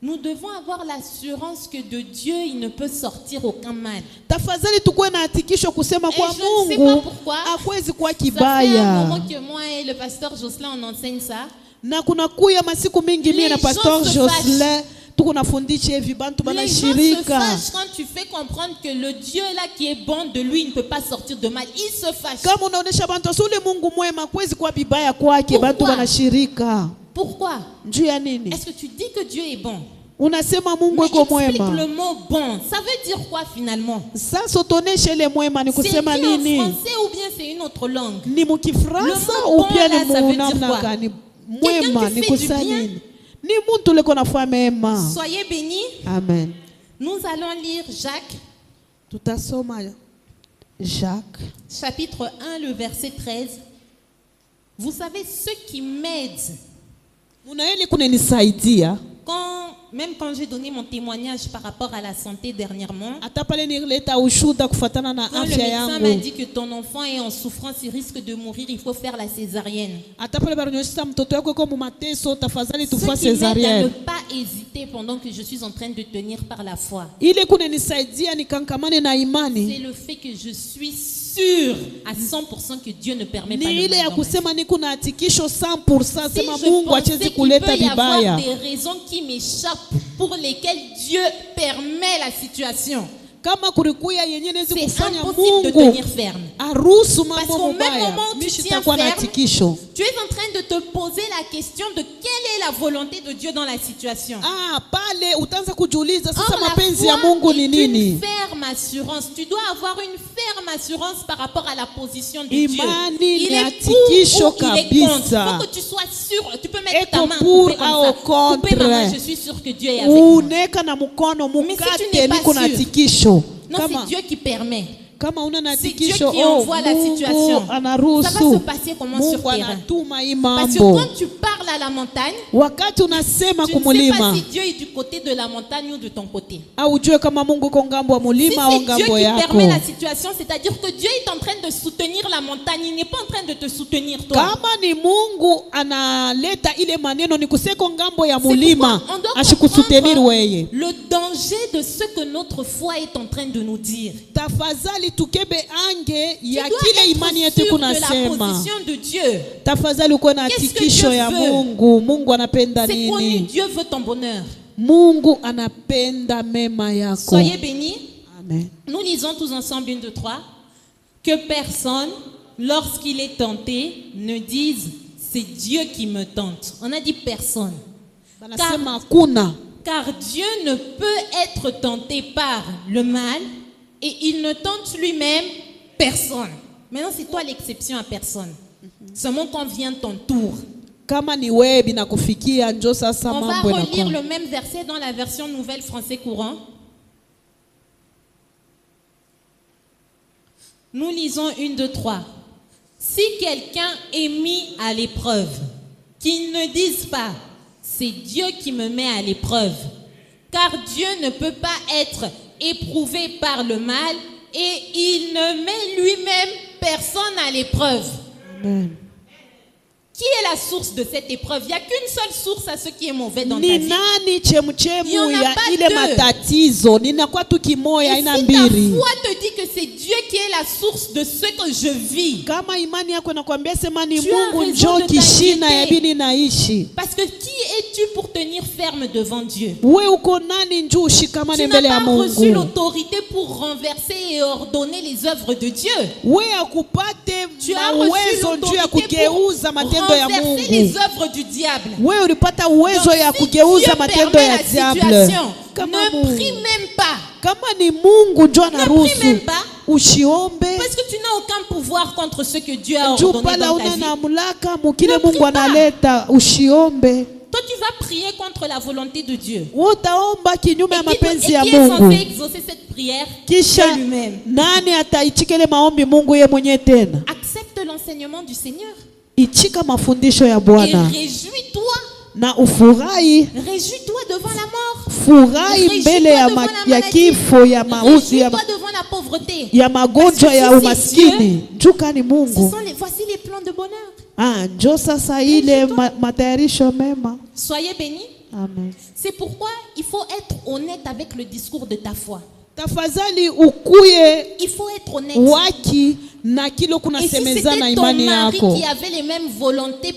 Nous devons avoir l'assurance que de Dieu, il ne peut sortir aucun mal. Tafadhali tukuwe na hakikisho kusema Et kwa je ne sais pas Mungu pourquoi. hakuwezi kuwa Ça fait un kibaya. moment que moi et le pasteur Jocelyn, on enseigne ça. Na kuna kuya masiku mingi mie na Les Pastor gens se Jocelyn tuko nafundisha hivi bantu Les gens se banashirika. fâchent quand tu fais comprendre que le Dieu là qui est bon de lui, il ne peut pas sortir de mal. Il se fâche. Kama unaonesha bantu asule Mungu mwema kwezi kuwa bibaya kwake, Pourquoi? bantu banashirika. Pourquoi? Njuu ya nini? Est-ce que tu dis que Dieu est bon? Unasema Mungu Mais iko explique mwema. le mot bon. Ça veut dire quoi finalement? Sasa utoneshe ile mwema ni C'est kusema écrit en nini? français ou bien c'est une autre langue? Ni mukifransa Le mot ou bien bon, là, ni ça veut dire munamna quoi? gani? Quelqu'un Mwema qui ni fait du kusema bien. nini? Ni muntu leko nafanya mema. Soyez bénis. Amen. Nous allons lire Jacques, Tutasoma Jacques chapitre 1, le verset 13. Vous savez, ceux qui m'aident, Munaeli kunenisaidia même quand j'ai donné mon témoignage par rapport à la santé dernièrement, hata pale nileta ushuda kufatana na quand le afya médecin m'a yangu, dit que ton enfant est en souffrance, il risque de mourir, il faut faire la césarienne. hata pale balionyesha mtoto wako yuko mumateso, tafadhali Ceux tufa qui m'aident à ne cesarienne. pas hésiter pendant que je suis en train de tenir par la foi. Ile kunenisaidia nikankamane na C'est imani le fait que je suis sûre à 100% que Dieu ne permet pas ni le ile mal ya dans ma vie. kusema niko na hakikisho 100% Si sema je Mungu pensais achezi qu'il kuleta peut y avoir vibaya. des raisons qui m'échappent pour lesquelles Dieu permet la situation, Kama kulikuya yenye nezi c'est kufanya impossible de Mungu tenir ferme. aruhusu Parce mambo qu'au même mabaya, moment où tu mimi tiens sitakuwa na ferme, hakikisho. Tu es en train de te poser la question de quelle est la volonté de Dieu dans la situation. Pale utaanza kujiuliza sasa Or, la mapenzi ya foi Mungu ni est nini? une ferme assurance. Tu dois avoir une ferme assurance par rapport à la position de Dieu. Imani Il ni est hakikisho pour ou il est contre. kabisa. Il faut que tu sois sûr. Tu peux mettre Eko ta main pour coupée comme au ça. Coupée, contre. maman, je suis sûre que Dieu est avec moi. Uneka na mkono Mais si tu mukate n'es pas niko na sûr, hakikisho. Non, c'est Dieu qui permet. Kama una na C'est hakikisho, Dieu qui envoie la situation. Ça va anaruhusu. se passer comment sur Mungu terrain? anatuma hii Parce que mambo. quand tu parles à la montagne, Wakati unasema tu ne sais pas kumulima, si Dieu est du côté de la montagne ou de ton côté. au ujue kama Mungu ko ngambo wa Si mulima au c'est Dieu ngambo qui yako. permet la situation, c'est-à-dire que Dieu est en train de soutenir la montagne, il n'est pas en train de te soutenir toi. Kama ni Mungu analeta ile maneno ni kuseko ngambo ya C'est mulima, pourquoi on doit ashikusutenir comprendre weye. le danger de ce que notre foi est en train de nous dire. Tafadhali tukebe ange Tu ya dois kile imani être yetu sûr de la kunasema. position de Dieu. Tafadhali uko na Qu'est-ce que hakikisho Dieu ya veut? Mungu. Mungu anapenda C'est connu, nini? Dieu veut ton bonheur. Mungu anapenda mema yako. Soyez bénis. Amen. Nous lisons tous ensemble 1, 2, 3. Que personne, lorsqu'il est tenté, ne dise c'est Dieu qui me tente. On a dit personne. Banasema kuna. Car Dieu ne peut être tenté par le mal et il ne tente lui-même personne. Maintenant, c'est toi l'exception à personne. Seulement quand vient ton tour. Kama ni wewe binakufikia njo sasa On va mambo relire yanakuwa. le même verset dans la version nouvelle français courant. Nous lisons 1, 2, 3. Si quelqu'un est mis à l'épreuve, qu'il ne dise pas, c'est Dieu qui me met à l'épreuve. Car Dieu ne peut pas être éprouvé par le mal et il ne met lui-même personne à l'épreuve. Amen. Qui est la source de cette épreuve? Il n'y a qu'une seule source à ce qui est mauvais dans ta Ni vie. nani Il y en chemuchemu a ya pas ile deux. matatizo? Ninakuwa tu Et kimoya ina si ta mbili. foi te dit que c'est Dieu qui est la source de ce que je vis, Kama imani yako inakwambia sema ni Tu as Mungu raison njo de kishina ya t'inquiéter. bini naishi. parce que qui es-tu pour tenir ferme devant Dieu? We uko nani njoo ushikamane Tu n'as mbele ya pas reçu Mungu? l'autorité pour renverser et ordonner les œuvres de Dieu. We akupate Tu as na reçu uwezo njuu ya l'autorité kugeuza pour matendo ya renverser les Mungu. œuvres du diable. We ulipata uwezo Donc, ya si kugeuza Dieu matendo permet ya la diable. situation, Kama ne prie Mungu, même pas. kama ni Mungu njoo Ne prie anaruhusu même pas. ushiombe. Parce que tu n'as aucun pouvoir contre ce que Dieu a Njoo ordonné pala dans ta una vie. na mulaka mukile Ne prie Mungu pas. analeta ushiombe. Toi, tu vas prier contre la volonté de Dieu. Wewe utaomba kinyume ya Et qui mapenzi ya est censé Mungu. exaucer cette prière? Kisha Dieu lui-même. nani ataichikele maombi? Mungu ye mwenyewe tena. Accepte l'enseignement du Seigneur. Ichika mafundisho ya Et Bwana réjouis-toi. na ufurahi. Réjouis-toi devant la mort. Furahi Réjouis-toi mbele ya, devant la ya maladie. kifo ya mauti ya, Réjouis-toi devant la pauvreté. ya magonjwa Parce que ya si umaskini. Njuka ni Ce Mungu. sont voici les plans de bonheur. Njo sasa ile matayarisho mema. Soyez bénis. Amen. C'est pourquoi il faut être honnête avec le discours de ta foi. Tafadhali ukuye Il faut être honnête. waki na kile Et si kunasemezana c'était ton imani mari yako. qui avait les mêmes volontés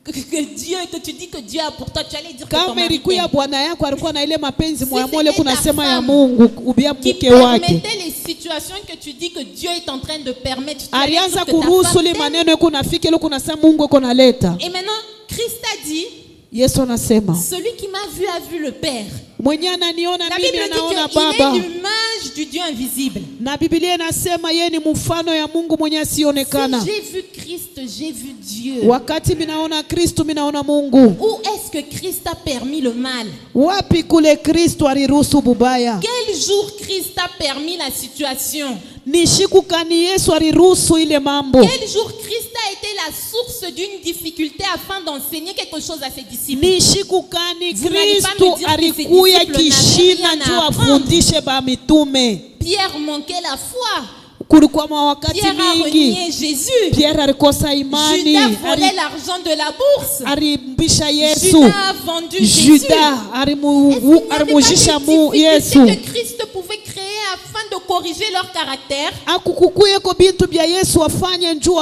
que Dieu, que tu dis que Dieu a pour toi, tu allais dire que ton Kama mari ilikuya t'aime. bwana yako alikuwa na ile mapenzi moya c'était mole ta kunasema ya femme Mungu ubia qui mke wake. permettait les situations que tu dis que Dieu est en train de permettre. Tu allais dire Alianza que ta kuruhusu femme li t'aime. maneno yako nafika ile kunasema Mungu yako naleta. Et maintenant, Christ a dit, Yesu anasema celui qui m'a vu a vu le Père. mwenye ananiona La mimi Bible anaona dit qu'il Baba. est l'image du Dieu invisible. Na Biblia inasema yeye ni mfano ya Mungu mwenye asionekana. Si j'ai vu Christ, j'ai vu Dieu. Wakati minaona Kristo minaona Mungu. Où est-ce que Christ a permis le mal? Wapi kule Kristo aliruhusu bubaya? Quel jour Christ a permis la situation? Ni siku kani Yesu aliruhusu ile mambo? Quel jour Christ a été la source d'une difficulté afin d'enseigner quelque chose à ses disciples? Ni siku kani Vous n'allez pas Kristo me dire que ses alikuya disciples n'avaient kishina rien à njoo apprendre. afundishe ba mitume? Pierre manquait la foi. Kulikuwa mawakati Pierre a mingi renié Jésus. Pierre alikosa imani, Judas volait l'argent de la bourse. alimbisha Yesu. Judas a vendu Jésus. Juda Est-ce qu'il n'y avait alimujisha pas des Yesu. difficultés que Christ pouvait créer afin de corriger leur caractère? Akukukuyeko bintu bya Yesu afanye njuu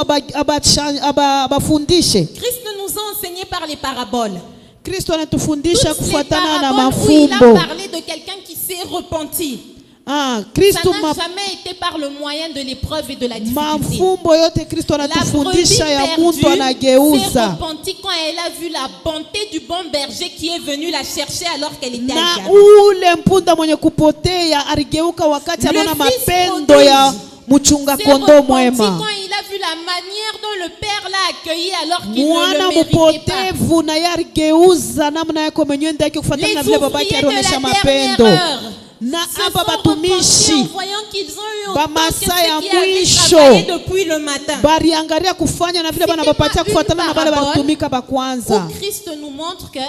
abafundishe. Christ nous a enseigné par les paraboles. Kristo anatufundisha Toutes les kufuatana na paraboles où il a mafumbo. parlé de quelqu'un qui s'est repenti. Ah, Ça Kristo n'a jamais été par le moyen de l'épreuve et de la difficulté. mafumbo yote Kristo La brebis anatufundisha ya perdue mtu s'est anageuza. repentie quand elle a vu la bonté du bon berger qui est venu la chercher alors qu'elle était Na à ule mpunda mwenye kupotea aligeuka wakati Le anaona fils mapendo ya prodige mchunga s'est kondoo repenti mwema. quand il a vu la manière dont le Père l'a accueilli alors qu'il ne Mwana le méritait pas. mpotevu na yeye aligeuza namna yako mwenyewe yake kufuatana Les na vile ouvriers babake de la alionyesha dernière mapendo. heure Na se hapa sont repentis en batumishi voyant qu'ils ont eu ba autant que ceux masaa ya qui avaient mwisho travaillé depuis le matin. baliangalia kufanya na vile banabapatia C'était pas kufuatana une na bale parabole balitumika ba Où kwanza. Christ nous montre que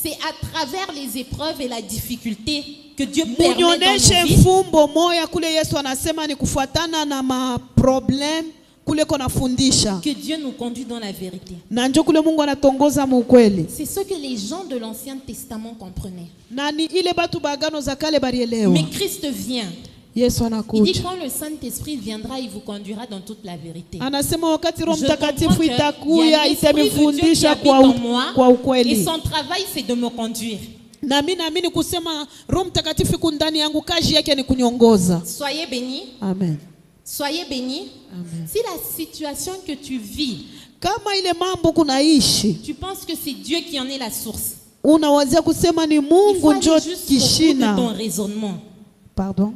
c'est à travers les épreuves et la difficulté que Dieu permet dans Munioneshe nos vies mfumbo moya kule Yesu anasema ni kufuatana na maproblem kule kona fundisha. que Dieu nous conduit dans la vérité. Na njo kule Mungu anatongoza mukweli. C'est ce que les gens de l'Ancien Testament comprenaient. Na ni ile batu bagano za kale balielewa. Mais Christ vient. Yesu Il dit anakuja. quand le Saint-Esprit viendra, il vous conduira dans toute la vérité. Anasema wakati Roho Je Mtakatifu comprends que itakuya il y a l'Esprit de Dieu qui itanifundisha habite kwa en moi, kwa et ukweli. son travail c'est de me conduire. Na mimi naamini kusema Roho Mtakatifu iko ndani yangu, kazi yake ni kuniongoza. Soyez bénis. Amen. Soyez bénis. Amen. Si la situation que tu vis, Kama ile mambo kunaishi, tu penses que c'est Dieu qui en est la source, unawazia kusema ni il faut Mungu aller njo jusqu'au bout de ton kishina. raisonnement. Pardon.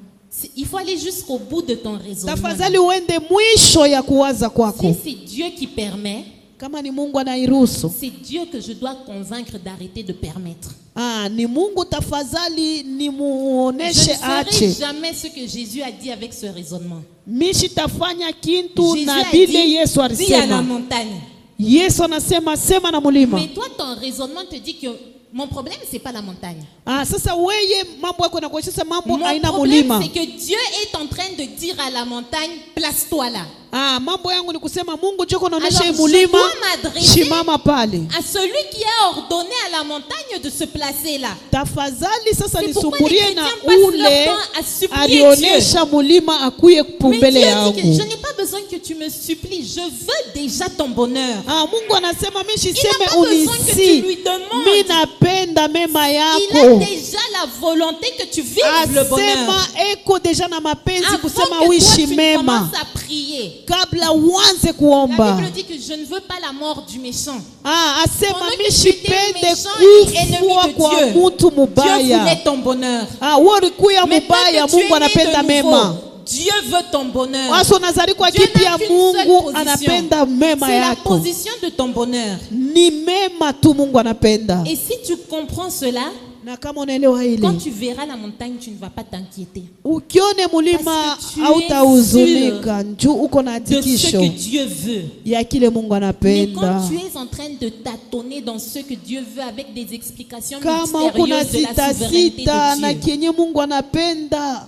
Il faut aller jusqu'au bout de ton raisonnement. Tafadhali uende mwisho ya kuwaza kwako. Si c'est Dieu qui permet, Kama ni Mungu anairuhusu. c'est Dieu que je dois convaincre d'arrêter de permettre. Ah, ni Mungu tafadhali ni Je ne muoneshe ferai ache. jamais ce que Jésus a dit avec ce raisonnement. Mishi tafanya kintu Jésus na a vile dit, Yesu dis à la alisema. montagne. Yesu anasema sema na mulima. Mais toi, ton raisonnement te dit que mon problème, c'est pas la montagne. Ah, sasa weye mambo yako nakuonyesha mambo Mon haina problème, mulima. c'est que Dieu est en train de dire à la montagne, place-toi là. Ah, mambo yangu ni kusema Mungu joko Alors, naonesha je mulima. dois m'adresser Shimama pale. à celui qui a ordonné à la montagne de se placer là. Tafadhali sasa C'est pourquoi nisumburie les na chrétiens passent leur ule temps à supplier alionesha mulima akuye Mais pumbele Dieu dit que yangu. je n'ai pas besoin que tu me supplies, je veux déjà ton bonheur. Ah, Mungu anasema mimi Il n'a siseme pas besoin que tu unisi. lui demandes. Mimi napenda mema Il a yako. déjà la volonté que tu vives le bonheur. Asema eko deja na mapenzi Avant kusema que toi uishi tu mema. commences à prier. Kabla uanze La kuomba. Bible dit que je ne veux pas la mort du méchant. Ah, asema Pendant que mimi tu étais sipende méchant et ennemi kufua de kwa Dieu, mtu Dieu mubaya. voulait ton bonheur. Ah, wewe ulikuya Maintenant mubaya, que tu es Mungu né anapenda de mema. nouveau, Dieu veut ton bonheur. Waso nazali kwa Dieu kipi n'a ya qu'une seule Mungu position. anapenda mema C'est la yako. position de ton bonheur. Ni mema tu Mungu anapenda. Et si tu comprends cela, Na kama unaelewa hili, quand tu verras la montagne, tu ne vas pas t'inquiéter ukione mulima Parce que tu es hautahuzunika, njoo uko na de ce hakikisho que Dieu veut. ya kile Mungu Mais anapenda. quand tu es en train de tâtonner dans ce que Dieu veut avec des explications Kama uko na mystérieuses de la sita souveraineté sita na de Dieu, kenye Mungu anapenda,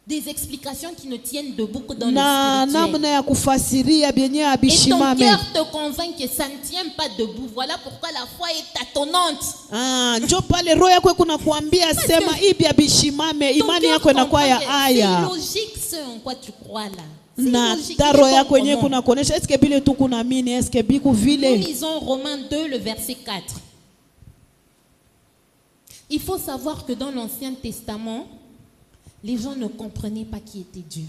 des explications qui ne tiennent debout que dans na le namna spirituel. ya kufasiria byenye Et ton abishimame. cœur te convainc que ça ne tient pas debout. Voilà pourquoi la foi est tâtonnante. Njo pale roho yako kuna kuambia sema ibi abishimame, Ton imani cœur yako inakuwa comprend ya que aya. c'est logique ce en quoi tu crois là. C'est Na logique. ta Il est roho bon yako yenyewe comment? kuna kuonesha eske bile tu kuna mini, eske biku Nous vile. lisons Romains 2, le verset 4. Il faut savoir que dans l'Ancien Testament, les gens ne comprenaient pas qui était Dieu.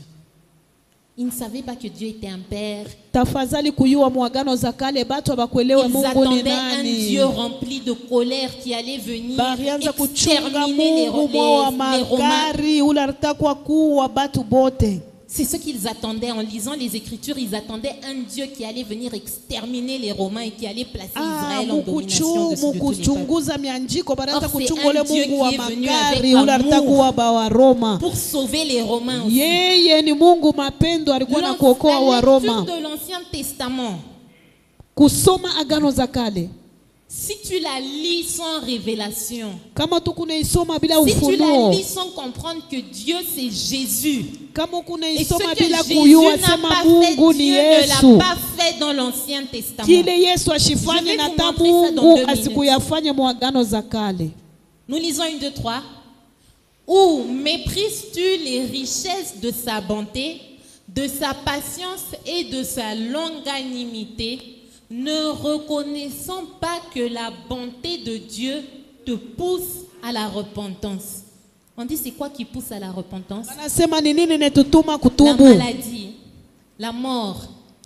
Ils ne savaient pas que Dieu était un père. Tafadhali kuyua mwagano za kale batu abakuelewe Ils Mungu ni attendaient un nani. Dieu rempli de colère qui allait venir Barianza kuchunga exterminer les Mungu mwa Romains. magari ule alitakwa kuwa batu bote. C'est ce qu'ils attendaient. En lisant les Écritures, ils attendaient un Dieu qui allait venir exterminer les Romains et qui allait placer Israël en domination de tous les peuples. Mukuchunguza mianjiko baraanza Or, c'est kuchunga ule un Dieu Mungu wa qui est venu magari avec ule alitakuwa amour ba wa Roma. pour sauver les Romains aussi. Yeye ni Mungu mapendo, alikuwa na kuokoa wa La Roma. lecture de l'Ancien Testament, Kusoma agano za kale, si tu la lis sans révélation, kama tukunaisoma bila si tu la ufunuo, lis sans comprendre que Dieu c'est Jésus, kama et ce kunaisoma que bila Jésus kuyua n'a sema pas Mungu fait, ni Dieu ne Yesu, l'a pas fait dans l'Ancien Testament. kile Yesu Je ashifanye vais na vous ta montrer ça dans Mungu 2 minutes. asikuyafanye mwagano za kale. Nous lisons 1, 2, 3. Ou méprises-tu les richesses de sa bonté, de sa patience et de sa longanimité, ne reconnaissant pas que la bonté de Dieu te pousse à la repentance? On dit c'est quoi qui pousse à la repentance? Anasema ni nini netutuma La kutubu? maladie, la mort,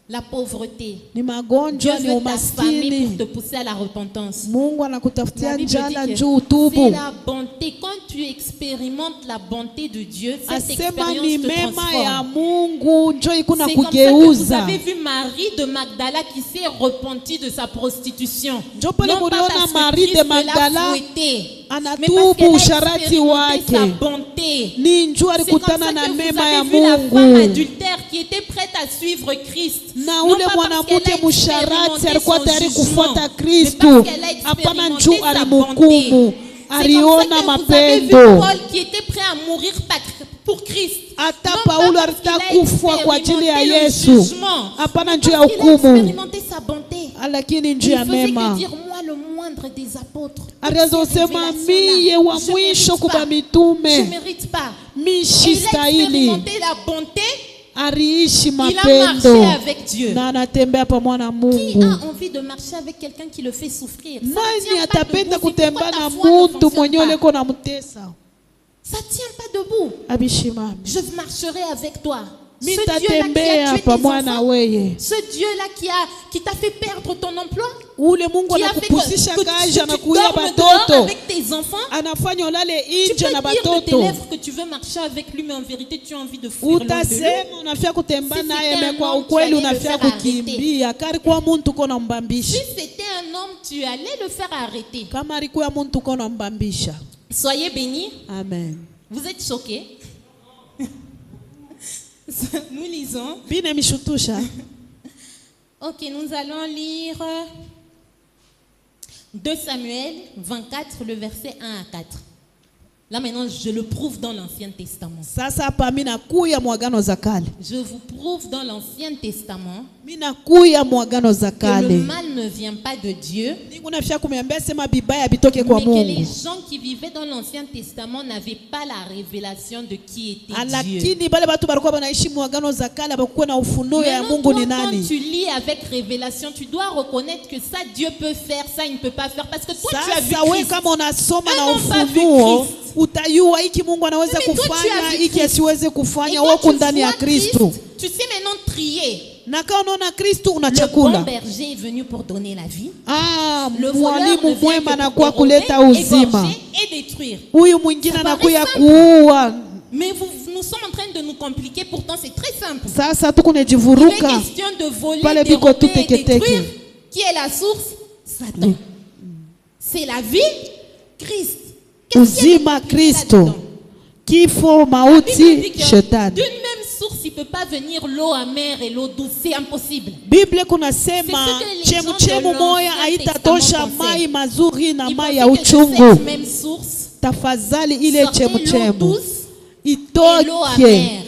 la pauvreté. Ni Dieu magonjwa, ni veut t'affamer umaskini. pour te pousser à la repentance. Mungu La anakutafutia Bible njala dit que juu utubu. c'est la bonté. Quand tu expérimentes la bonté de Dieu, cette Asema ni expérience te mema ya transforme. Mungu njo ikuna C'est comme ça que vous kugeuza. avez vu Marie de Magdala qui s'est repentie de sa prostitution. Njo pale Non pas muliona parce que Marie de Christ l'a Magdala fouettée, mais anatubu parce qu'elle a usharati expérimenté sa wake. bonté. Ni njoo C'est comme alikutana ça na que vous mema ya avez vu la femme Mungu. adultère qui était prête à suivre Christ. Na Non ule pas parce mwanamke qu'elle a musharati expérimenté alikuwa son tayari jugement, kufuata mais Kristu. parce qu'elle a Hapana expérimenté njoo sa alimhukumu. bonté. C'est comme Aliona ça que vous avez vu mapendo. Paul qui était prêt à mourir pour Christ. Hata Non Paulo pas parce qu'il alitaka a kufa kwa ajili ya expérimenté le Yesu. jugement, Hapana mais njuu ya parce qu'il a hukumu, expérimenté sa bonté. lakini Il njuu ya faisait que mema. dire moi le moindre des apôtres. Toutes ces Alizosema révélations-là, miye wa je mwisho mérite kuba pas. Je mitume mérite pas. mi Et il a sistahili. expérimenté la bonté. Aliishi Il a mapendo marché avec Dieu. na anatembea pamoja na Qui Mungu. a envie de marcher avec quelqu'un qui le fait souffrir? Ça Nani tient pas atapenda debout. C'est pourquoi kutembea ta na foi ne muntu fonctionne mwenye pas. uliko na mtesa? Ça tient pas debout. Abishimami, Je marcherai avec toi. Ce mi Dieu-là qui a tatembea tué tes pamoja na enfants, weye. ce Dieu-là qui t'a fait perdre ton emploi, Ule Mungu qui a fait que anakupusisha kazi, tu anakuia dormes dehors batoto, avec tes enfants. anafanya ulale Tu nje peux na dire de tes batoto. lèvres que tu veux marcher avec lui, mais en vérité, tu as envie de fuir loin de lui. Utasema unafia kutembea Si naye, c'était un me kwa homme, ukweli tu allais le unafia faire kukimbia. Kari kwa muntu uko Si nambambisha, c'était un homme, tu allais le faire arrêter. kama alikuwa muntu uko nambambisha. Soyez bénis. Amen. Vous êtes choqués? Nous lisons. Bine mishutusha. Ok, nous allons lire 2 Samuel 24, le verset 1 à 4. Là maintenant, je le prouve dans l'Ancien Testament. Sasa hapa mimi nakuya mwagano za kale. Je vous prouve dans l'Ancien Testament Mimi nakuya mwagano za que le kale. mal ne vient pas de Dieu, Ningu nafia kumiambia sema bibaya bitoke kwa mais que les Mungu. gens qui vivaient dans l'Ancien Testament n'avaient pas la révélation de qui était Dieu. Lakini bale batu balikuwa banaishi mwagano za kale bakuwa na ufunuo ya Maintenant, Mungu toi, ni quand nani. tu lis avec révélation, tu dois reconnaître que ça, Dieu peut faire, ça, il ne peut pas faire. Parce que toi, tu as vu Sasa we Christ. kama unasoma Ah, na non, pas vu ufunuo Christ. utayua hiki Mungu anaweza Mais toi, tu as kufanya, vu hiki Christ. asiweze Et kufanya. quand Wako tu ndani ya vois Christ, Kristo. tu sais maintenant trier. Na kama unaona Kristo una Le bon chakula. berger est venu pour donner la vie. Mwalimu Le voleur ne vient mwema que anakuwa pour dérober, kuleta uzima. égorger et détruire. Huyu mwingine Ça anakuya paraît kuua. Mais nous sommes en train de nous compliquer, pourtant c'est très simple. Sasa tuko Il est najivuruka. question de voler, Pale biko tu dérober et teke teke. détruire. Qui est la source? Satan. C'est la vie, Christ. Qu'est-ce qu'il y a de Uzima compliqué Kristo. là-dedans? Kifo La Bible mauti dit que shetani. d'une même source, il ne peut pas venir l'eau amère et l'eau douce. C'est impossible. Biblia kunasema C'est ce que les gens chemu de moya l'Ancien haitatosha Testament mai mazuri na Ils mai pensaient ya que de uchungu. cette même source Tafadhali ile sortait l'eau chemu douce ile et l'eau itoke amère.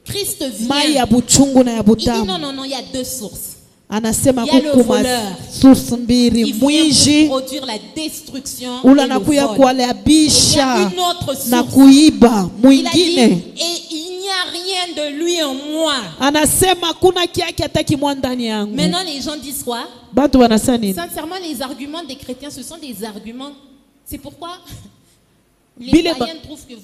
Christ mai ya vient. buchungu na ya Il dit butamu. non, il y a deux sources. Anasema Il y a le kuku voleur. source mbili, Il vient mwizi pour produire la destruction ule et le anakuya vol. Il y kualabisha a une autre na source. kuiba. Il a dit, Mwingine et il n'y a rien de lui en moi. anasema kuna kiaki hata kimwa ndani yangu. Maintenant, les gens disent quoi? Batu wanasema nini? Sincèrement, les arguments des chrétiens, ce sont des arguments. C'est pourquoi les Bile païens trouvent que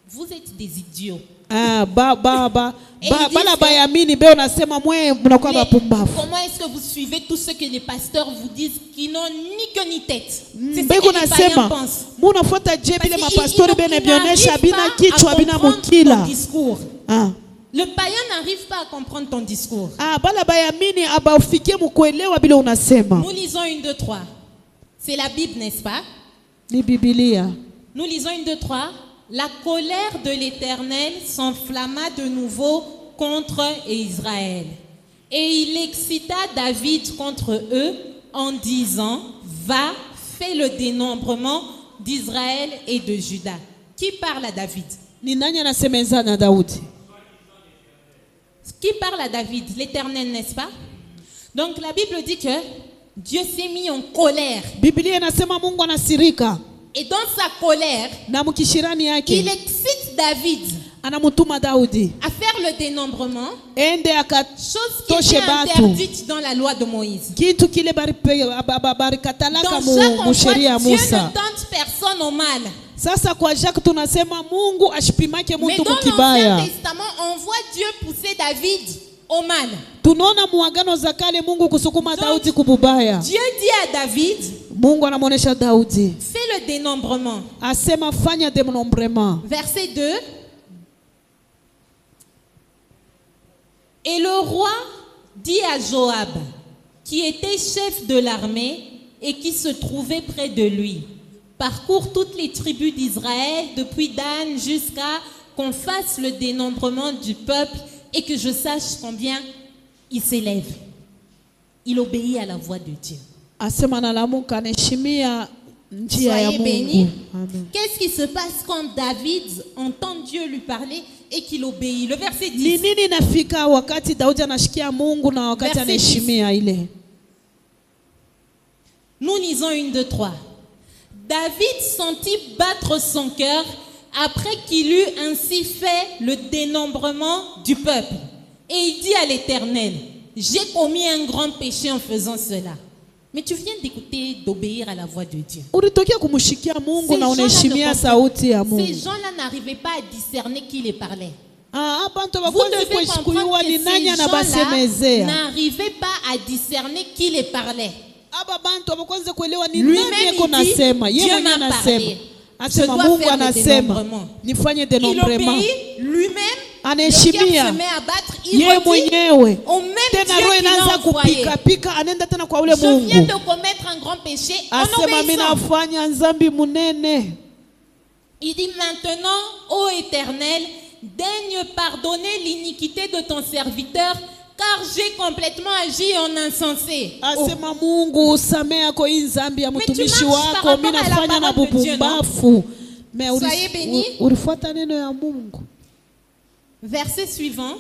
vous êtes des idiots. Ah, Et ils disent bala que- bayamini be unasema mwe mnakuwa Mais bapumbavu. comment est-ce que vous suivez tout ce que les pasteurs vous disent qui n'ont ni queue ni tête? C'est ce Mbegu que les païens nasema pensent. munafuata je Parce bile qu'ils- mapastori ils bene n'arrivent bionesha pas bina à kichwa bina comprendre mukila. ton discours. Ah. Le païen n'arrive pas à comprendre ton discours. Ah, bala bayamini abafikie mukuelewa bile unasema. Nous lisons 1, 2, 3. C'est la Bible, n'est-ce pas? Ni Biblia. Nous lisons 1, 2, 3. La colère de l'Éternel s'enflamma de nouveau contre Israël. Et il excita David contre eux en disant, va, fais le dénombrement d'Israël et de Juda. Qui parle à David? Ni nani anasemeza na Daudi? Qui parle à David? L'Éternel, n'est-ce pas? Donc la Bible dit que Dieu s'est mis en colère. Biblia inasema Mungu anasirika Et dans sa colère, na mkishirani il yake excite David anamutuma Daudi à faire le dénombrement, ende chose qui akatoshe était batu interdite dans la loi de Moïse. kitu kile barikatalaka Dans Jacques, on voit musheria ya Dieu ne Musa. tente personne au mal. Sasa kwa Jacques tunasema Mungu ashipimake Mais mtu dans mukibaya. l'Ancien Testament, on voit Dieu pousser David au mal. Tunaona muagano za kale Mungu kusukuma Daudi kububaya. Dieu dit à David, Mungu anamuonesha Daudi, fais le dénombrement. asema fanya dénombrement. Verset 2. Et le roi dit à Joab, qui était chef de l'armée et qui se trouvait près de lui, parcours toutes les tribus d'Israël, depuis Dan jusqu'à qu'on fasse le dénombrement du peuple et que je sache combien il s'élève. Il obéit à la voix de Dieu. Asema nalamuka anaheshimia njia ya Soyez bénis. Mungu. Amen. Qu'est-ce qui se passe quand David entend Dieu lui parler et qu'il obéit? Le verset Ni 10. nini nafika wakati Daudi anashikia Mungu na wakati Verset anaheshimia ile? Nous lisons 1, 2, 3. David sentit battre son cœur après qu'il eut ainsi fait le dénombrement du peuple. Et il dit à l'Éternel, j'ai commis un grand péché en faisant cela. Mais tu viens d'écouter, d'obéir à la voix de Dieu. Ulitokea kumshikia Mungu Ces na gens-là unaheshimia ne sauti ya Ces Mungu. gens-là n'arrivaient pas à discerner qui les parlait. Ah, abantu Vous bakwanza devez comprendre kuheshimiwa que ni nani ces gens-là anabasemezea. n'arrivaient pas à discerner qui les parlait. Aba bantu bakwanza kuelewa ni Lui-même, nani il yeko dit, nasema. Yeye Dieu mwenyewe m'a anasema. parlé. Je Asema dois Mungu faire le anasema dénombrement. nifanye Il dénombrement. obéit lui-même. Le cœur Anaheshimia se met à battre. Il yeye redit mwenyewe. au même Tena Dieu roho qui l'a inaanza envoyé. kupika pika anaenda tena kwa ule Je viens Mungu. de commettre un grand péché en Asema mimi obéissant. nafanya nzambi munene. Il dit maintenant, ô Éternel, daigne pardonner l'iniquité de ton serviteur, car j'ai complètement agi en insensé. Oh. Asema Mungu usamea kwa hii nzambi ya Mais tu mtumishi marches par wako, rapport mimi à la nafanya na parole de Dieu, bubumbafu. Mais Soyez bénis. ulifuata neno ya Mungu. Verset suivant.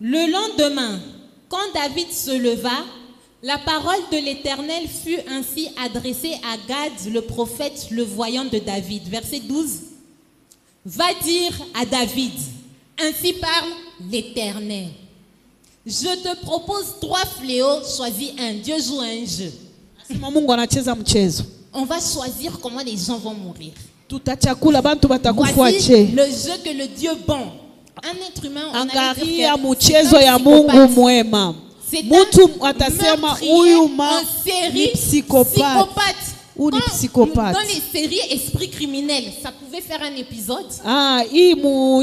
Le lendemain, quand David se leva, la parole de l'Éternel fut ainsi adressée à Gad, le prophète, le voyant de David. Verset 12. Va dire à David, ainsi parle l'Éternel. Je te propose 3 fléaux, choisis un. Dieu joue un jeu. Asema Mungu anacheza mchezo. On va choisir comment les gens vont mourir. Tutachakula bantu batakufa Voici ache. le jeu que le Dieu bon. Un être humain, on allait dire Angalia que mchezo c'est un ya Mungu psychopathe. mwema. C'est Mtu un atasema meurtrier huyu en ni série psychopathe. Huyu ni Quand psychopathe. dans les séries Esprit criminel, ça pouvait faire un épisode. Ah, hii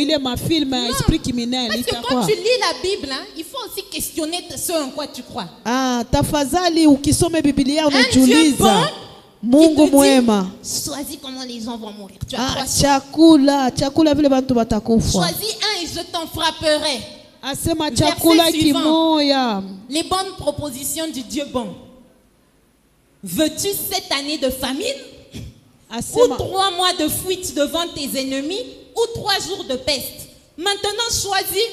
ile mafilme ya esprit criminel Parce que quand itakuwa. tu lis la Bible, hein, il faut aussi questionner ce en quoi tu crois. Ah, tafadhali ukisome Biblia Dieu bon unajiuliza Mungu Qui te dit, mwema. choisis comment les gens vont mourir. Tu as Ah, 3 choix. chakula vile bantu batakufa. Choisis un et je t'en frapperai. Asema Verset chakula suivant. kimoya. Les bonnes propositions du Dieu bon. Veux-tu cette année de famine? Asema, 3 mois de fuite devant tes ennemis, ou 3 jours de peste. Maintenant, choisis.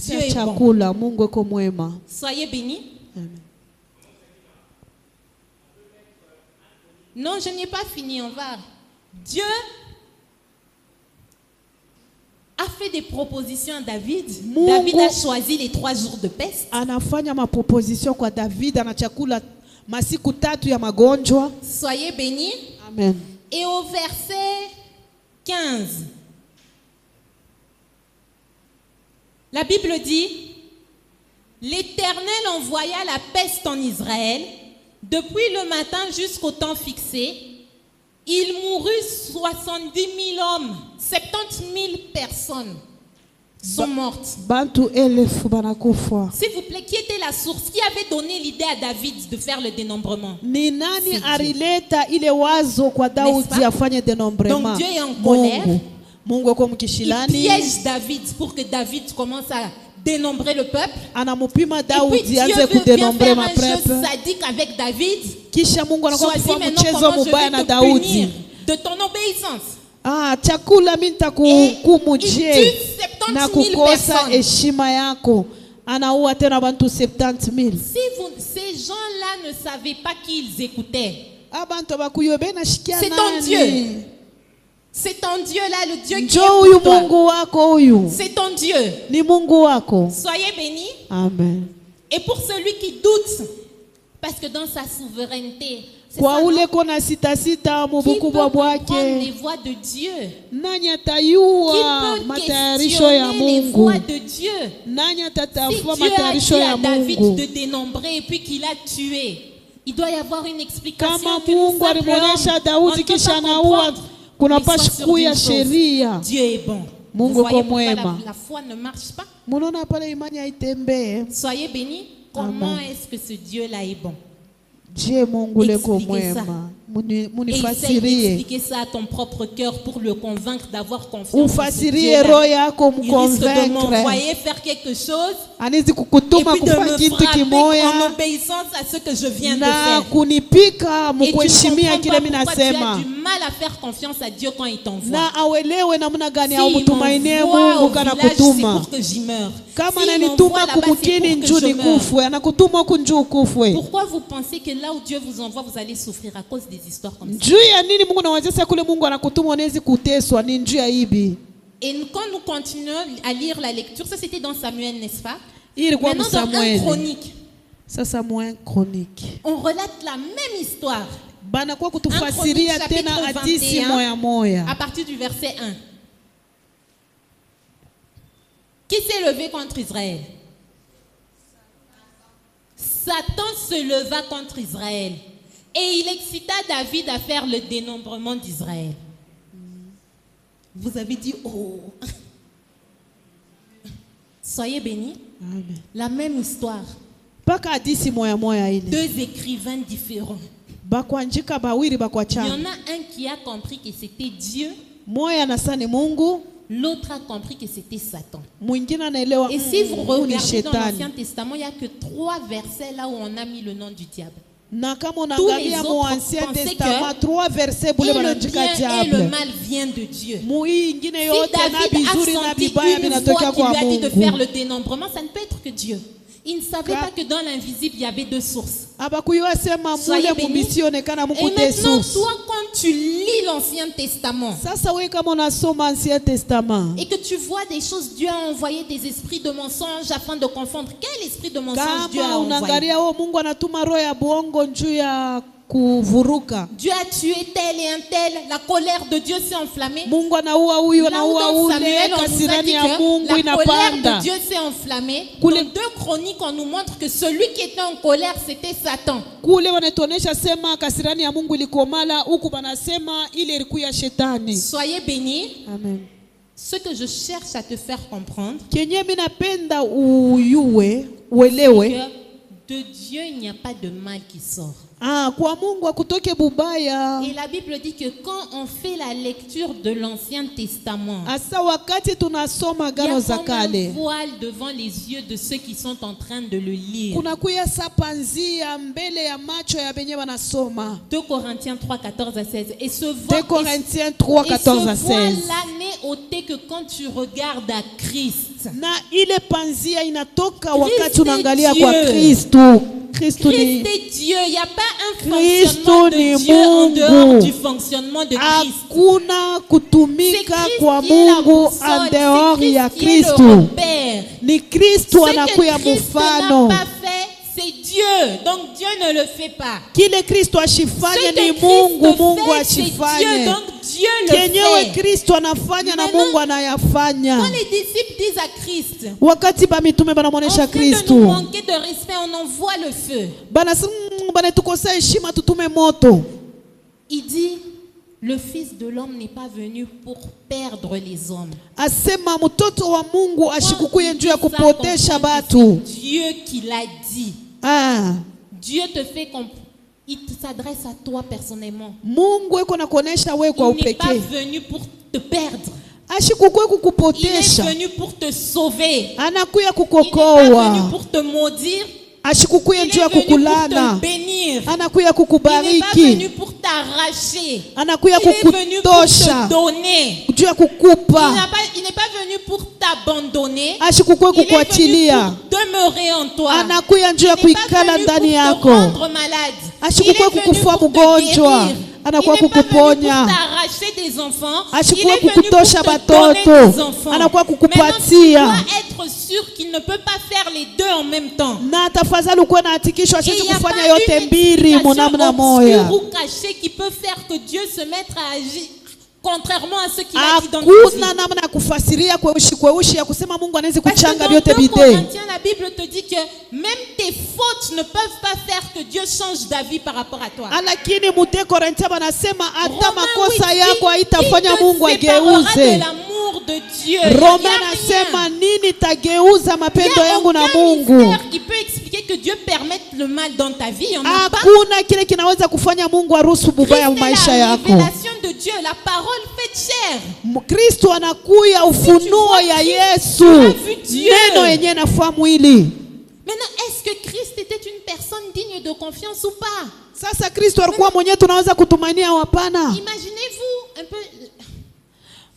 Dieu est bon. chakula, Mungu eko mwema. Soyez bénis. Amen. Non, je n'ai pas fini, on va. Dieu a fait des propositions à David. Mungu David a choisi les 3 jours de peste. Anafanya maproposition kwa David, anachakula masiku 3 ya magonjwa. Soyez bénis. Amen. Et au verset 15, la Bible dit, l'Éternel envoya la peste en Israël depuis le matin jusqu'au temps fixé. Il mourut 70 000 hommes, 70 000 personnes sont mortes. Bantu 1000 banakufa. S'il vous plaît, qui était la source? Qui avait donné l'idée à David de faire le dénombrement? Ni nani C'est Dieu. arileta ile wazo kwa Daudi pas? afanye dénombrement? Donc Dieu est en colère. Mungu eko Il mkishilani. piège David pour que David commence à dénombrer le peuple. Anamupima Et puis Daudi Dieu anze veut bien kudenombrer faire ma un jeu peuple. sadique avec David. Kisha Mungu anakuwa Choisis kufanya maintenant mchezo comment je mubaya vais na te punir Daudi. de ton obéissance. Chakula mimi Et nitakuhukumu il je tue 70 na 000 kukosa personnes. heshima yako. Anaua tena bantu 70 000. Si ces gens-là ne savaient pas qui ils écoutaient, Abantu bakuyobe na shikia C'est ton nani? Dieu. c'est ton Dieu là, le Dieu qui est Njoo huyu pour toi. Mungu wako huyu. C'est ton Dieu. Ni Mungu wako. Soyez bénis. Amen. Et pour celui qui doute, parce que dans sa souveraineté, c'est Kwa ça, ule non? kona sita sita mu Qui peut bukubwa comprendre bwake. les voies de Dieu? Nani Qui atayua peut matayarisho ya questionner les Mungu? voies de Dieu? Nani Si atatafua Dieu a matayarisho dit ya à David Mungu? de dénombrer et puis qu'il a tué, il doit y avoir une explication Kama que nous Mungu simples alimwonyesha hommes, Daudi on ne peut kisha pas anaua, comprendre. kuna Mais sois pashi sûr kuya d'une chose, sheria. Dieu est bon. Mungu Vous voyez kwa pourquoi mwema. la foi ne marche pas? Munaona pale imani haitembee. Soyez bénis. Comment Amen. est-ce que ce Dieu-là est bon? Je Mungu leko Expliquez ça. mwema. Essaye Munifasirie. d'expliquer ça à ton propre cœur pour le convaincre d'avoir confiance en ce Ufasirie roho Dieu-là. yako Il risque de mkonvaincre. m'envoyer faire quelque chose Anizi et kukutuma puis de kufa me kitu frapper kimoya en obéissance à ce que je viens de na faire. kunipika Et tu ne mukuheshimia comprends kile pas mimi pourquoi tu as nasema. du mal à faire confiance à Dieu quand il t'envoie. Na awelewe namna gani Si au il mtumainie m'envoie au Mungu kana village, c'est kutuma. pour que j'y meure. Kama Si il ananituma m'envoie là-bas, c'est kumukini pour que njuu je meure. nikufwe, anakutuma huku njuu ukufwe. Pourquoi vous pensez que là où Dieu vous envoie, vous allez souffrir à cause des histoires comme ça? Njuu ya nini Mungu nawazesa kule Mungu anakutuma unawezi kuteswa ni njuu ya hivi. Et quand nous continuons à lire la lecture, ça c'était dans Samuel, n'est-ce pas? Hii ilikuwa Maintenant dans 1 Samueli. Chronique, Sasa moins chronique. on relate la même histoire Banakuwa Un kutufasiria Chronique, tena chapitre hadisi 21, moya moya. à partir du verset 1. Qui s'est levé contre Israël? Satan se leva contre Israël et il excita David à faire le dénombrement d'Israël. Vous avez dit, oh, soyez bénis. Amen. La même histoire, Paka hadisi moya moya ile. 2 écrivains différents. Bakwanjika bawiri Il y bakwachana. en a un qui a compris que c'était Dieu, Moya anasema ni Mungu, l'autre a compris que c'était Satan. mwingine anaelewa Et si vous ni regardez dans shetani. l'Ancien Testament, il n'y a que 3 versets là où on a mis le nom du diable. Na kama Tous unaangalia les mu autres Ancien pensaient Testament que 3 versets Et bule le banandika bien et le diable. mal vient de Dieu. Mu hii ingine Si yote na David a bizuri na senti bibaya une vinatokea fois qu'il kwa lui a dit de faire Mungu. le dénombrement, ça ne peut être que Dieu. Il ne savait pas que dans l'invisible, il y avait 2 sources. Abakuiwa sema Soyez mule bénis. mumisionekana Et muku de maintenant, source. toi, quand tu lis l'Ancien Testament Sasa wewe kama unasoma Ancien Testament, et que tu vois des choses, Dieu a envoyé des esprits de mensonge afin de confondre. Quel esprit de mensonge Dieu a kama envoyé? unaangalia Mungu anatuma roho ya bongo juu ya kuvuruka. Dieu a tué tel et un tel, la colère de Dieu s'est enflammée. Mungu anaua huyu Là où anaua dans ule, Samuel, on nous a kasirani dit ya que Mungu la colère inapanda. de Dieu s'est enflammée. Kule- Dans 2 Chroniques, on nous montre que celui qui était en colère, c'était Satan. Kule wanatuonesha sema kasirani ya Mungu ilikomala, huku banasema ile ilikuwa ya shetani. Soyez bénis. Amen. Ce que je cherche à te faire comprendre, Kenye mimi napenda uyue, uelewe. que De Dieu, il n'y a pas de mal qui sort. Kwa Mungu akutoke bubaya. Et la Bible dit que quand on fait la lecture de l'Ancien Testament, Asa wakati tunasoma il y a Agano za comme un Kale, voile devant les yeux de ceux qui sont en train de le lire. kuna kuya sapanzia mbele ya macho ya benye wanasoma. 2 Corinthiens 3, 14 à 16. Et ce 2 voile, Corinthiens 3, 14 à 16. là n'est ôté que quand tu regardes à Christ. Na ile panzia inatoka Christ wakati unaangalia est kwa Dieu. Kristu. Kristu Christ ni est Dieu. Il n'y a pas un Christ fonctionnement de ni Dieu en Mungu. dehors du fonctionnement de Christ. hakuna C'est kutumika Christ kwa qui est la Mungu boussole, en dehors c'est ya Christ qui est le Kristu. repère. Ni Kristu Ce que anakuya Christ n'a mfano. pas fait, c'est Dieu. Donc Dieu ne le fait pas. Kile Kristu Ce ashifanye que ni Christ Mungu, Mungu fait, c'est Dieu. ashifanye. Donc Dieu le Kenyewe fait. Kristu anafanya na Maintenant, Mungu anayafanya. Quand les disciples disent à Christ, Wakati ba mitume en banamuonesha train de Kristu, nous manquer de respect, on envoie le feu. banatukosea heshima tutume moto. Il dit, le Fils de l'homme n'est pas venu pour perdre les hommes. Asema mtoto wa Mungu Quand ashikukuye il njuu ya dit ça, kupotesha comprends que batu. c'est Dieu qui l'a dit. Dieu te fait comprendre. Il s'adresse à toi personnellement. Mungu eko na kuonesha wewe kwa Il n'est pas upekee. venu pour te perdre. Ashikukuye Il est kukupotesha. venu pour te sauver. Anakuya Il n'est pas kukokoa. venu pour te maudire. Ashikukuye Il njuu ya est venu pour te kukulana. bénir. Anakuya Il n'est pas kukubariki. venu pour t'arracher. Anakuya Il est venu pour kukutosha. te donner. Juu ya Il kukupa. n'est pas venu pour t'abandonner. Ashikukuye Il est venu kukuachilia. pour demeurer en toi. Anakuya njuu ya Il n'est pas kuikala venu ndani pour te yako. rendre malade. Il est Ashikukuye venu kukufa pour te mgonjwa. guérir. Anakuwa Il n'est pas venu kukuponya. pour t'arracher des enfants. Il Ashikukuye est venu kukutosha pour te donner batoto. des enfants. Anakuwa Maintenant, tu kukupatia. dois être sûr qu'il ne peut pas faire les deux en même temps. Na tafadhali ukuwe na hakikisho Et asiwezi il n'y a pas kufanya yote une mbili munamna explication moya. obscure ou cachée qui peut faire que Dieu se mette à agir contrairement à ce qu'il a dit dans ta vie. Hakuna namna ya kufasiria kweushi ya kusema Mungu anaweza Parce que kuchanga dans vyote 2 bidii. Corinthiens, la Bible te dit que même tes fautes ne peuvent pas faire que Dieu change d'avis par rapport à toi. Lakini Mute Korintia banasema hata Romains makosa 8 yako haitafanya dit, Mungu qui te séparera de ageuze. l'amour de Dieu. Roma Il y a anasema rien. nini tageuza Il mapendo n'y a yangu na aucun Mungu? mystère qui peut expliquer que Dieu permette le mal dans ta vie. Il n'y en a pas. Hakuna kile kinaweza kufanya Mungu aruhusu bubaya Christ maisha est la yako. révélation de Dieu, la parole faite chair. Kristo anakuya ufunuo vois ya Christ, Yesu. tu as vu Dieu. Neno yenyewe nafaa mwili. Maintenant, est-ce que Christ était une personne digne de confiance ou pas? Sasa Kristo alikuwa mwenyewe tunaweza kutumainia au hapana? Imaginez-vous un peu.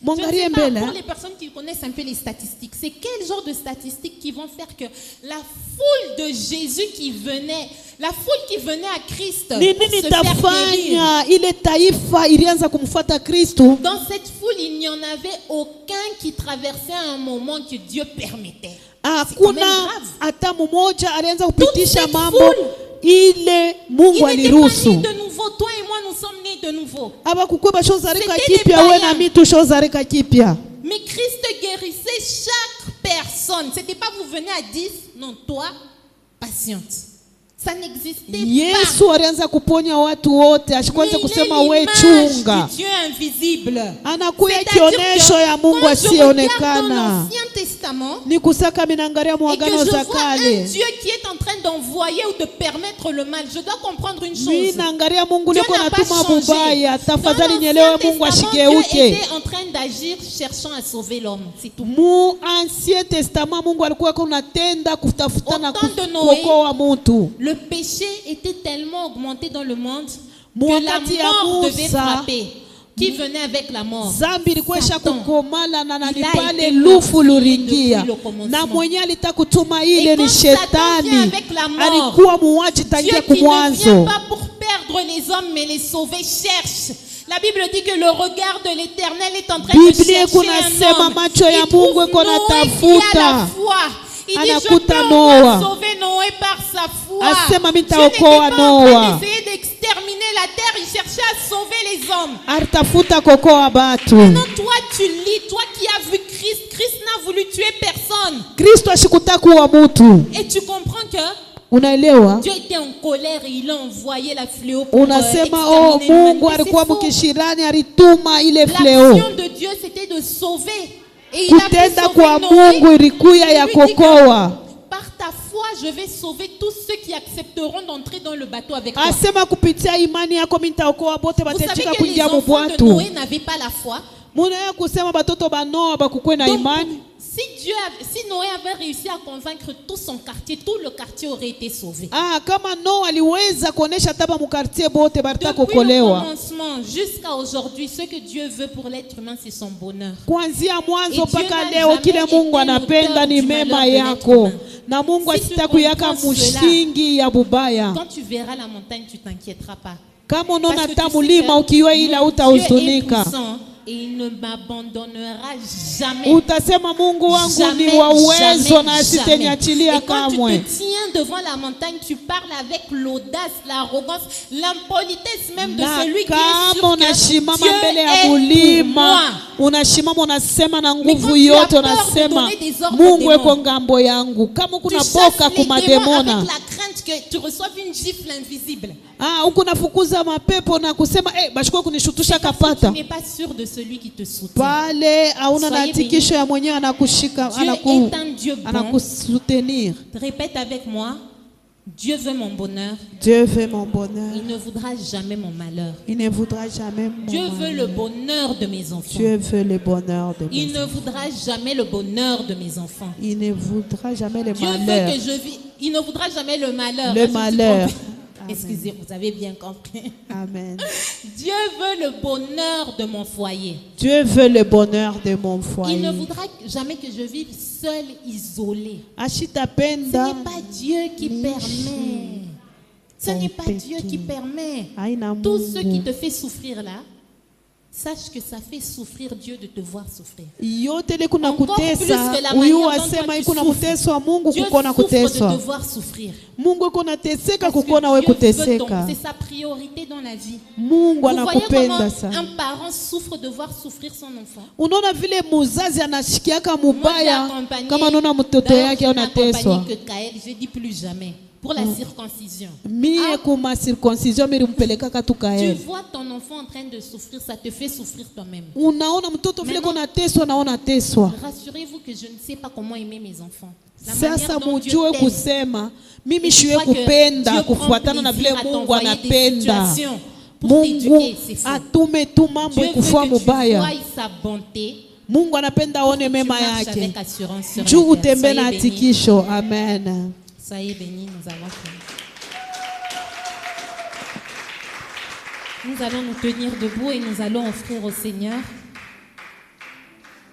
Je ne Mwangalie sais pas, mbele. pour les personnes qui connaissent un peu les statistiques, c'est quel genre de statistiques qui vont faire que la foule de Jésus qui venait, la foule qui venait à Christ, Ni pour nini se faire guérir, tafanya ile taifa ilianza kumfuata Kristo? dans cette foule, il n'y en avait aucun qui traversait un moment que Dieu permettait. C'est quand même Hakuna grave. hata mmoja alianza Toute kupitisha cette mambo foule, ile Il Mungu n'était pas aliruhusu. né de nouveau. Toi et moi, nous sommes nés de nouveau. Abakukwe bashozarika C'était des kipya, we na païens. mimi tushozarika kipya. Mais Christ guérissait chaque personne. Ce n'était pas vous venez à 10, non, toi, patiente. Ça n'existait Yesu alianza kuponya watu wote, pas. ashikwanza Mais kusema il est we l'image chunga. du Dieu invisible. Anakuya C'est-à-dire kionesho que ya Mungu quand je regarde dans asionekana. l'Ancien Testament Ni kusaka minangalia et que muagano je za vois un kale. Dieu qui est en train d'envoyer ou de permettre le mal, je dois comprendre une Mimi chose. naangalia Mungu Dieu liko n'a pas natuma changé. bubaya. Dans Tafadhali l'Ancien nielewe Mungu Testament, Dieu ashigeuke. était en train d'agir cherchant à sauver l'homme. C'est tout. Mu Ancien Testament Mungu alikuwa kunatenda kutafuta na Au temps de Noé, kuokoa mtu. Le péché était tellement augmenté dans le monde Mu que la wakati ya mort devait Musa, frapper. Qui venait avec la mort? zambi ilikuwa isha Satan. kukomala na nani Il a pale été lufu meurtrier luringia depuis le commencement. na mwenye alitakutuma ile Et ni quand Satan shetani, vient avec la mort, alikuwa muuaji Dieu tangia qui ne kumwanzo. vient pas pour perdre les hommes mais les sauver cherche. La Bible dit que le regard de l'Éternel est en train de Biblia chercher kunasema un homme. macho ya Il trouve Mungu iko Noé qui a natafuta. la foi. Il dit, je Anakuta peux Noa. sauver Noé par sa foi. Asema Dieu n'était nitaokoa pas en train Noa. d'essayer d'exterminer la terre, il cherchait à sauver les hommes. Alitafuta kokoa batu. Non, toi tu lis, toi qui as vu Christ, Christ n'a voulu tuer personne. Kristo ashikutaka kuwa mtu. Et tu comprends que Unaelewa? Dieu était en colère et il a envoyé la fléau pour Unasema oh, exterminer l'humanité. Mungu alikuwa C'est faux. mkishirani, alituma ile fleo. L'action de Dieu c'était de sauver. Et il a pu Kutenda sauver kwa Noé. Mungu ilikuya ya Il lui dit que, kokoa. par ta foi, je je vais sauver tous ceux qui accepteront d'entrer dans le bateau avec toi. Asema kupitia imani yako mimi nitaokoa bote Vous savez batachika que les kuingia enfants de mubwatu. Noé n'avaient pas la foi. Munaya kusema batoto ba Noa bakukwe na Donc, imani. si Noé avait réussi à convaincre tout son quartier, tout le quartier aurait été sauvé. Kama Noa aliweza kuonesha taba mukartie bote barita Depuis le kukolewa. commencement jusqu'à aujourd'hui, ce que Dieu veut pour l'être humain, c'est son bonheur. Kuanzia mwanzo Et Dieu mpaka n'a leo jamais kile Mungu été anapenda l'auteur ni du mema malheur de yako. l'être humain. Na Mungu Si tu asitakuyaka comprends cela, mushingi ya bubaya. Quand tu verras la montagne, tu t'inquiéteras pas. Kama unaona Parce que hata tu sais mulima que ukiwa ila mon Dieu est utahuzunika. puissant et il ne m'abandonnera jamais. Utasema Mungu wangu Jamais, ni wa uwezo na jamais. asiteniachilia Et quand tu kamwe. te tiens devant la montagne, tu parles avec l'audace, l'arrogance, l'impolitesse même de Na celui qui est kama sûr que unasimama Dieu mbele ya est pour mulima, moi. unasimama unasema na Mais quand nguvu tu as yote, peur de unasema donner des ordres Mungu aux eko démons, ngambo yangu. Kama Tu kuna chasses boka les kuma démons avec demona, la crainte que tu reçoives une gifle invisible. huko nafukuza mapepo na kusema bashikwe kunishutusha Parce que kapata. tu n'es pas sûr de celui qui te soutient. Pale hauna na Soyez hakikisho ya mwenyewe anakushika, Dieu est un Dieu bon. anakusoutenir. Répète avec moi. Dieu veut mon bonheur. Dieu veut mon bonheur. Il ne voudra jamais mon malheur. Il ne voudra jamais mon Dieu veut le malheur. bonheur de mes enfants. Dieu veut le bonheur de Il mes ne enfants. voudra jamais le bonheur de mes enfants. Il ne voudra jamais le Dieu malheur. veut que je vis. Il ne voudra jamais le malheur. Le Je me suis malheur. trompée. Excusez, vous avez bien compris. Amen. Dieu veut le bonheur de mon foyer. Dieu veut le bonheur de mon Il foyer. ne voudra jamais que je vive seul, isolé. Ce Ashitapenda n'est pas Dieu qui permet. Ce n'est pas Dieu qui permet. haina Tout ce qui Mungu. te fait souffrir là, sache que ça fait souffrir Dieu de te voir souffrir. Yote ile kuna Encore plus kutesa, que la huyu manière dont asema toi tu iko na souffres. kuteswa Mungu Dieu kukona souffre de kuteswa. te voir souffrir. Mungu iko nateseka Parce que kukona we Dieu veut kuteseka. c'est sa priorité dans la vie. Mungu Vous voyez comment anakupenda sana. un parent souffre de voir souffrir son enfant. Unaona vile muzazi anashikiaka Moi, j'ai mubaya accompagné, kama unaona mtoto d'ailleurs, yake je n'ai anateswa. accompagné que Kael, je dis plus jamais, pour la circoncision. Mie kuma circoncision mirimpelekaka tu Tu Kael. vois ton enfant en train de souffrir, ça te fait souffrir toi-même. Unaona mtoto vile Maintenant, konateswa naona teswa. Rassurez-vous que je ne sais pas comment aimer mes enfants. La Sasa manière dont Dieu mujue t'aime. kusema mimi Et tu shiwe vois que kupenda Dieu prend kufuatana na vile plaisir à Mungu t'envoyer des anapenda. situations pour Mungu t'éduquer, c'est faux. atume tu mambo Dieu veut ikufua que tu mubaya. voies sa bonté. Mungu anapenda aone Tu mema marches yake. avec assurance sur Juu la terre. utembe na Soyez bénis. hakikisho. Amen. Soyez bénis, nous allons finir. Nous allons nous tenir debout et nous allons offrir au Seigneur